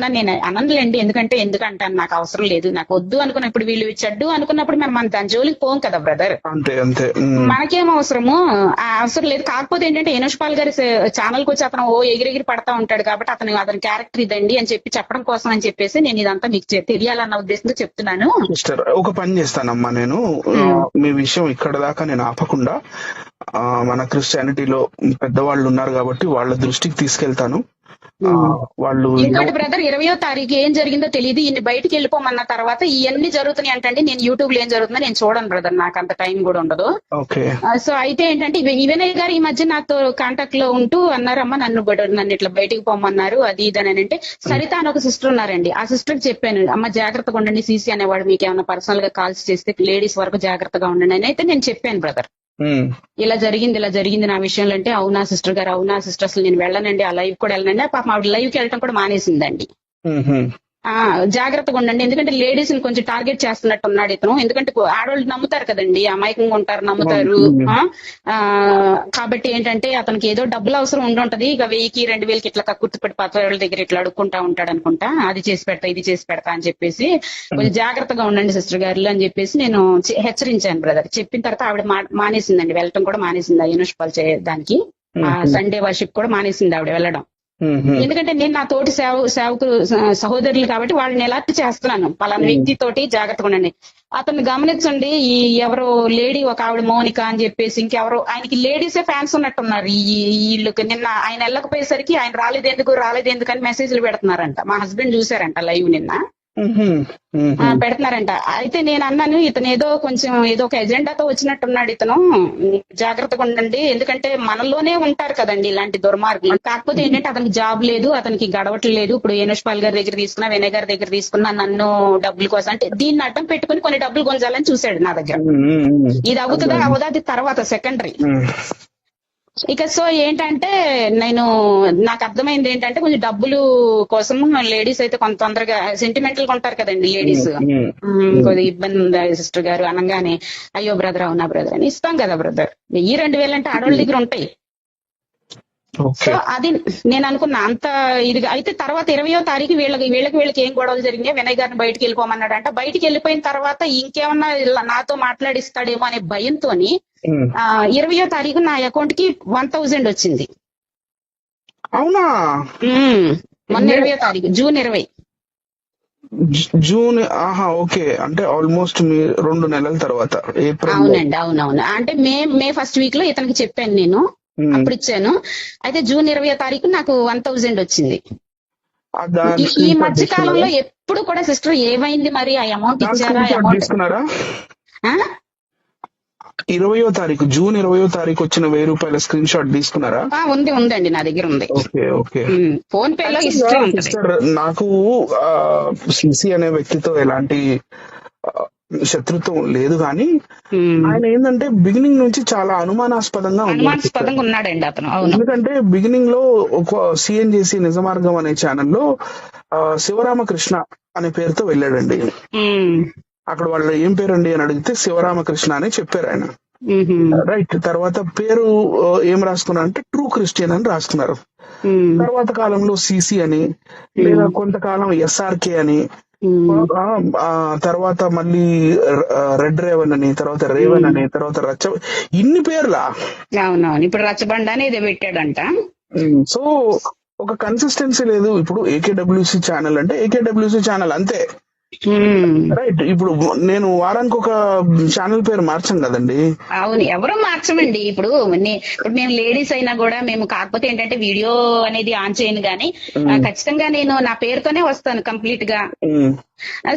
అననులేండి, ఎందుకంటాను, నాకు అవసరం లేదు, నాకు వద్దు అనుకున్న. ఇప్పుడు వీళ్ళు చెడ్డు అనుకున్నప్పుడు మనం దాని జోలికి పోం కదా బ్రదర్. అంతే మనకేం అవసరము, అవసరం లేదు. కాకపోతే ఏంటంటే యనోష్ పాల్ గారి ఛానల్ కు వచ్చి అతను ఎగిరెగిరి పడతా ఉంటాడు కాబట్టి అతని క్యారెక్టర్ ఇదండి అని చెప్పడం కోసం అని చెప్పేసి నేను ఇదంతా మీకు తెలియాలన్న ఉద్దేశంతో చెప్తున్నాను. సిస్టర్ ఒక పని చేస్తానమ్మా, నేను మీ విషయం ఇక్కడ దాకా నేను ఆపకుండా మన క్రిస్టియానిటీలో పెద్దవాళ్ళు ఉన్నారు కాబట్టి వాళ్ళ దృష్టికి తీసుకెళ్తాను. వాళ్ళు ఇంకోటి బ్రదర్, 20వ తారీఖు ఏం జరిగిందో తెలియదు. ఇన్ని బయటికి వెళ్ళిపోమన్న తర్వాత ఇవన్నీ జరుగుతున్నాయి అంటే నేను యూట్యూబ్ లో ఏం జరుగుతుందో నేను చూడను బ్రదర్, నాకు అంత టైం కూడా ఉండదు. సో అయితే ఏంటంటే వినయ్ గారు ఈ మధ్య నాతో కాంటాక్ట్ లో ఉంటూ అన్నారమ్మా నన్ను ఇట్లా బయటికి పోమన్నారు, అది ఇది అని అంటే. సరిత అని ఒక సిస్టర్ ఉన్నారండి, ఆ సిస్టర్ కి చెప్పాను, అమ్మ జాగ్రత్తగా ఉండండి, సీసీ అనేవాడు మీకు ఏమైనా పర్సనల్ గా కాల్స్ చేస్తే లేడీస్ వరకు జాగ్రత్తగా ఉండండి అని అయితే నేను చెప్పాను బ్రదర్. ఇలా జరిగింది నా విషయంలో అంటే అవునా సిస్టర్ గారు, అవునా సిస్టర్, అసలు నేను వెళ్ళనండి, ఆ లైవ్ కూడా వెళ్ళనండి. పాప ఆవిడ లైవ్ కి వెళ్ళటం కూడా మానేసిందండి. జాగ్రత్తగా ఉండండి, ఎందుకంటే లేడీస్ ని కొంచెం టార్గెట్ చేస్తున్నట్టు ఉన్నాడు ఇతను. ఎందుకంటే ఆడవాళ్ళు నమ్ముతారు కదండి, అమాయకంగా ఉంటారు, నమ్ముతారు. కాబట్టి ఏంటంటే అతనికి ఏదో డబ్బులు అవసరం ఉండుంటది. ఇక 1000కి 2000కి ఇట్లా కక్కుర్తిపెట్టి పత్రాల దగ్గర ఇట్లా అడుక్కుంటా ఉంటాడు అనుకుంటా. అది చేసి పెడతా, ఇది చేసి పెడతా అని చెప్పేసి కొంచెం జాగ్రత్తగా ఉండండి సిస్టర్ గారు అని చెప్పేసి నేను హెచ్చరించాను బ్రదర్. చెప్పిన తర్వాత ఆవిడ మానేసిందండి, వెళ్ళటం కూడా మానేసింది. యూనివర్సిటీ పాల్ చేయడానికి సండే వర్షిప్ కూడా మానేసింది ఆవిడ వెళ్ళడం. ఎందుకంటే నేను నా తోటి సేవకులు సహోదరులు కాబట్టి వాళ్ళని ఎలా చేస్తున్నాను, పలానా వ్యక్తి తోటి జాగ్రత్తగా ఉండండి. అతన్ని గమనించండి, ఈ ఎవరో లేడీ ఒక ఆవిడ మౌనిక అని చెప్పేసి ఇంకెవరో ఆయనకి లేడీసే ఫ్యాన్స్ ఉన్నట్టున్నారు. వీళ్ళకి నిన్న ఆయన వెళ్ళకపోయేసరికి ఆయన రాలేదు అని మెసేజ్లు పెడుతున్నారంట. మా హస్బెండ్ చూసారంట లైవ్ నిన్న పెడుతున్నారంట. అయితే నేను అన్నాను, ఇతను ఏదో ఒక ఎజెండాతో వచ్చినట్టున్నాడు, ఇతను జాగ్రత్తగా ఉండండి, ఎందుకంటే మనలోనే ఉంటారు కదండి ఇలాంటి దుర్మార్గులు. కాకపోతే ఏంటంటే అతనికి జాబ్ లేదు, అతనికి గడవట్లేదు. ఇప్పుడు యనోష్ పాల్ గారి దగ్గర తీసుకున్నా, వినయ్ గారి దగ్గర తీసుకున్నా, నన్ను డబ్బుల కోసం అంటే దీన్ని అడ్డం పెట్టుకుని కొన్ని డబ్బులు గుంజాలని చూశాడు నా దగ్గర. ఇది అవుతుందా అవదా అది తర్వాత సెకండరీ. ఇక సో ఏంటంటే నాకు అర్థమైంది ఏంటంటే కొంచెం డబ్బులు కోసం లేడీస్ అయితే కొంత తొందరగా సెంటిమెంటల్ గా ఉంటారు కదండి లేడీస్. కొద్దిగా ఇబ్బంది ఉంది సిస్టర్ గారు అనగానే అయ్యో బ్రదర్ అవునా బ్రదర్ అని ఇస్తాం కదా బ్రదర్. 1000-2000 అంటే ఆడవాళ్ళ దగ్గర ఉంటాయి. సో అది నేను అనుకున్నా అంత ఇదిగా. అయితే తర్వాత 20వ తారీఖు వీళ్ళకి ఏం గొడవలు జరిగినాయి, వినయ్ గారిని బయటికి వెళ్ళిపోమన్నాడంట. బయటికి వెళ్ళిపోయిన తర్వాత ఇంకేమన్నా నాతో మాట్లాడిస్తాడేమో అనే భయంతోని 20వ తారీఖు నా అకౌంట్ కి 1000 వచ్చింది. అవునా? మొన్న 20వ తారీఖు జూన్ 20. ఓకే. అంటే ఆల్మోస్ట్ 2 నెలల తర్వాత ఏప్రిల్. అవునండి, అవునవును. అంటే మే ఫస్ట్ వీక్ లో ఇతనికి చెప్పాను నేను, అప్పుడు ఇచ్చాను. అయితే జూన్ 20వ తారీఖు నాకు 1000 వచ్చింది. ఈ మధ్య కాలంలో ఇప్పుడు కూడా సిస్టర్ ఏమైంది మరి, ఆ అమౌంట్ దాని ఇచ్చారా? స్క్రీన్ షాట్ అమౌంట్ తీసుకున్నారా? 20వ తారీఖు జూన్ 20వ తారీఖు వచ్చిన 1000 రూపాయల స్క్రీన్ షాట్ తీసుకున్నారా? ఉందండి, నా దగ్గర ఉంది. Okay okay. ఫోన్ పే లో హిస్టరీ ఉంటుంది. సిస్టర్, నాకు సిసి అనే వ్యక్తితో ఎలాంటి శత్రుత్వం లేదు, కానీ ఆయన ఏంటంటే బిగినింగ్ నుంచి చాలా అనుమానాస్పదంగా ఉన్నాడండి అతను. ఎందుకంటే బిగినింగ్ లో ఒక సిఎన్జేసి నిజ మార్గం అనే ఛానల్లో శివరామకృష్ణ అనే పేరుతో వెళ్ళాడండి. అక్కడ వాళ్ళు ఏం పేరండి అని అడిగితే శివరామకృష్ణ అని చెప్పారు ఆయన. రైట్. తర్వాత పేరు ఏం రాసుకున్నారు అంటే ట్రూ క్రిస్టియన్ అని రాసుకున్నారు. తర్వాత కాలంలో సిసి అని, లేదా కొంతకాలం ఎస్ఆర్కే అని, తర్వాత మళ్ళీ రెడ్ రేవన్ అని, తర్వాత రేవన్ అని, తర్వాత ఇన్ని పేర్లా. అవునవును, ఇప్పుడు రచ్చబండ అని ఇది పెట్టాడంట. సో ఒక కన్సిస్టెన్సీ లేదు. ఇప్పుడు ఏకేడబ్ల్యూసి ఛానల్ అంటే ఏకేడబ్ల్యూసి ఛానల్ అంతే. రైట్. ఇప్పుడు నేను వారానికి ఒక ఛానల్ పేరు మార్చాను కదండి. అవును, ఎవరో మార్చమండి. ఇప్పుడు మేము లేడీస్ అయినా కూడా మేము, కాకపోతే ఏంటంటే వీడియో అనేది ఆన్ చేయను గానీ ఖచ్చితంగా నేను నా పేరుతోనే వస్తాను కంప్లీట్ గా.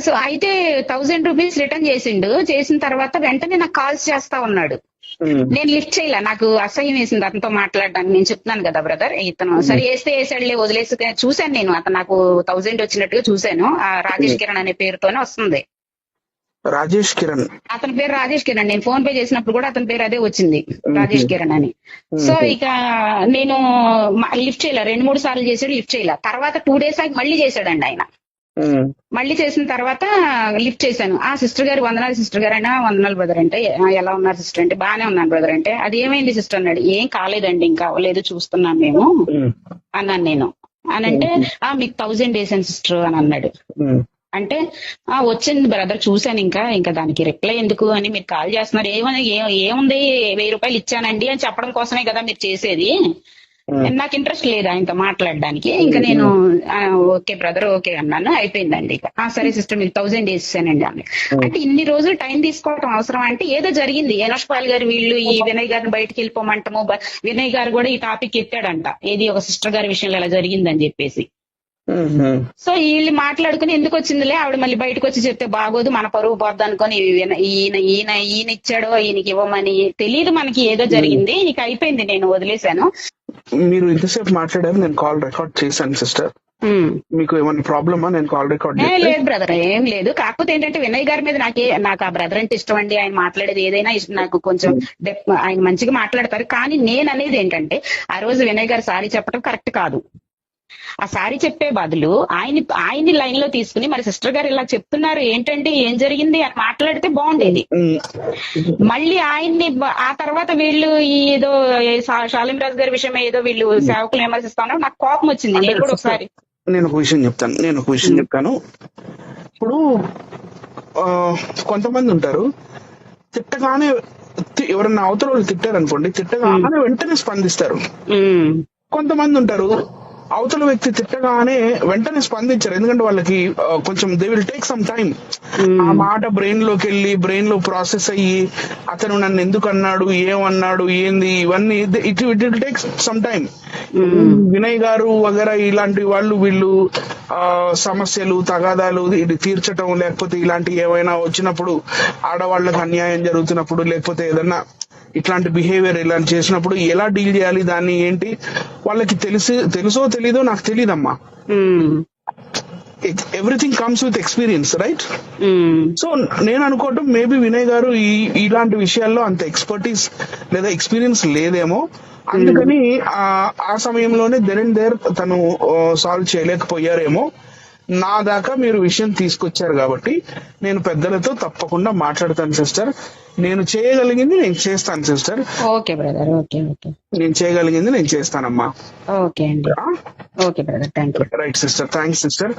సో అయితే 1000 రూపీస్ రిటర్న్ చేసిన తర్వాత వెంటనే నాకు కాల్స్ చేస్తా ఉన్నాడు. నేను లిఫ్ట్ చేయలే, నాకు అసహ్యం వేసింది అతనితో మాట్లాడడానికి. నేను చెప్తున్నాను కదా బ్రదర్, ఇతను సరే వేసాడులే వదిలేసి చూశాను. నేను అతను నాకు 1000 వచ్చినట్టుగా చూశాను. ఆ రాజేష్ కిరణ్ అనే పేరుతోనే వస్తుంది. రాజేష్ కిరణ్, అతని పేరు రాజేష్ కిరణ్. నేను ఫోన్ పే చేసినప్పుడు కూడా అతని పేరు అదే వచ్చింది, రాజేష్ కిరణ్ అని. సో ఇక నేను లిఫ్ట్ చేయలే, 2-3 సార్లు చేసాడు, లిఫ్ట్ చేయలే. తర్వాత 2 days ఆగి మళ్ళీ చేశాడండి ఆయన. మళ్ళీ చేసిన తర్వాత లిఫ్ట్ చేశాను. సిస్టర్ గారు వందనాలు సిస్టర్ గారు అయినా, వందనాలు బ్రదర్ అంటే, ఎలా ఉన్నారు సిస్టర్ అంటే, బాగానే ఉన్నాను బ్రదర్ అంటే, అది ఏమైంది సిస్టర్ అన్నాడు. ఏం కాలేదండి, ఇంకా అవ్వలేదు, చూస్తున్నాం మేము అన్నాను నేను. అని అంటే మీకు 1000 వేసాను సిస్టర్ అని అన్నాడు. అంటే వచ్చింది బ్రదర్, చూశాను, ఇంకా దానికి రిప్లై ఎందుకు అని మీరు కాల్ చేస్తున్నారు. ఏముంది 1000 రూపాయలు ఇచ్చానండి అని చెప్పడం కోసమే కదా మీరు చేసేది. నాకు ఇంట్రెస్ట్ లేదు ఆయనతో మాట్లాడడానికి. ఇంకా నేను ఓకే బ్రదర్ ఓకే అన్నాను, అయిపోయిందండి. ఇక సరే సిస్టర్ మీకు 1000 వేసేసానండి అన్న. అంటే ఇన్ని రోజులు టైం తీసుకోవటం అవసరం అంటే ఏదో జరిగింది. యనోష్పాల్ గారు వీళ్ళు ఈ వినయ్ గారిని బయటకు వెళ్ళిపోమంటాము. వినయ్ గారు కూడా ఈ టాపిక్ ఎత్తాడంట, ఏది ఒక సిస్టర్ గారి విషయంలో ఇలా జరిగిందని చెప్పేసి. సో వీళ్ళు మాట్లాడుకుని ఎందుకు వచ్చిందిలే, ఆవిడ మళ్ళీ బయటకు వచ్చి చెప్తే బాగోదు, మన పరువు పోద్ది అనుకొని ఈయన ఇచ్చాడో ఈయనకి ఇవ్వమని తెలియదు మనకి, ఏదో జరిగింది. నీకు అయిపోయింది, నేను వదిలేశాను. మీరు ఇంతసేపు మాట్లాడారు, నేను కాల్ రికార్డ్ చేశాను సిస్టర్. మీకు ఏమైనా ప్రాబ్లమా? నేను కాల్ రికార్డ్ లేదు బ్రదర్, ఏం లేదు. కాకపోతే ఏంటంటే వినయ్ గారి మీద నాకు ఆ బ్రదర్ అంటే ఇష్టం అండి. ఆయన మాట్లాడేది ఏదైనా నాకు కొంచెం ఆయన మంచిగా మాట్లాడతారు. కానీ నేను అనేది ఏంటంటే ఆ రోజు వినయ్ గారు సారీ చెప్పడం కరెక్ట్ కాదు. ఆ సారీ చెప్పే బదులు ఆయన్ని లైన్ లో తీసుకుని మరి సిస్టర్ గారు ఇలా చెప్తున్నారు ఏంటంటే ఏం జరిగింది అని మాట్లాడితే బాగుండేది. మళ్ళీ ఆయన్ని ఆ తర్వాత వీళ్ళు ఏదో షాలిం రాజు గారి విషయం ఏదో వీళ్ళు సేవకులు విమర్శిస్తా ఉన్నారు. నాకు కోపం వచ్చింది. నేను కూడా ఒకసారి నేను ఒక విషయం చెప్తాను. ఇప్పుడు కొంతమంది ఉంటారు, తిట్టగానే ఎవరన్నా అవతల వాళ్ళు తిట్టారనుకోండి, తిట్టగానే వెంటనే స్పందిస్తారు. కొంతమంది ఉంటారు, అవతల వ్యక్తి తిట్టగానే వెంటనే స్పందించారు. ఎందుకంటే వాళ్ళకి కొంచెం they will take some time. ఆ మాట బ్రెయిన్ లోకి వెళ్ళి బ్రెయిన్ లో ప్రాసెస్ అయ్యి అతను నన్ను ఎందుకు అన్నాడు, ఏమన్నాడు, ఏంది, ఇవన్నీ it will take some time. Vinay గారు వగైరా ఇలాంటి వాళ్ళు వీళ్ళు సమస్యలు తగాదాలు ఇది తీర్చటం, లేకపోతే ఇలాంటి ఏమైనా వచ్చినప్పుడు, ఆడవాళ్ళకి అన్యాయం జరుగుతున్నప్పుడు, లేకపోతే ఏదన్నా ఇట్లాంటి బిహేవియర్ ఇలాంటి చేసినప్పుడు ఎలా డీల్ చేయాలి, దాన్ని ఏంటి వాళ్ళకి తెలుసో తెలీదో నాకు తెలియదమ్మా. Everything comes with experience, right? So నేను అనుకోవటం మేబీ వినయ్ గారు ఇలాంటి విషయాల్లో అంత ఎక్స్పర్టీస్ లేదా ఎక్స్పీరియన్స్ లేదేమో, అందుకని ఆ సమయంలోనే దేర్ తను సాల్వ్ చేయలేకపోయారేమో. నా దాకా మీరు విషయం తీసుకొచ్చారు కాబట్టి నేను పెద్దలతో తప్పకుండా మాట్లాడతాను సిస్టర్. నేను చేయగలిగింది నేను చేస్తాను sister. Okay brother, okay okay, నేను చేయగలిగింది నేను చేస్తానమ్మా. ఓకే అండి, okay brother, thank you. Right sister, thanks sister.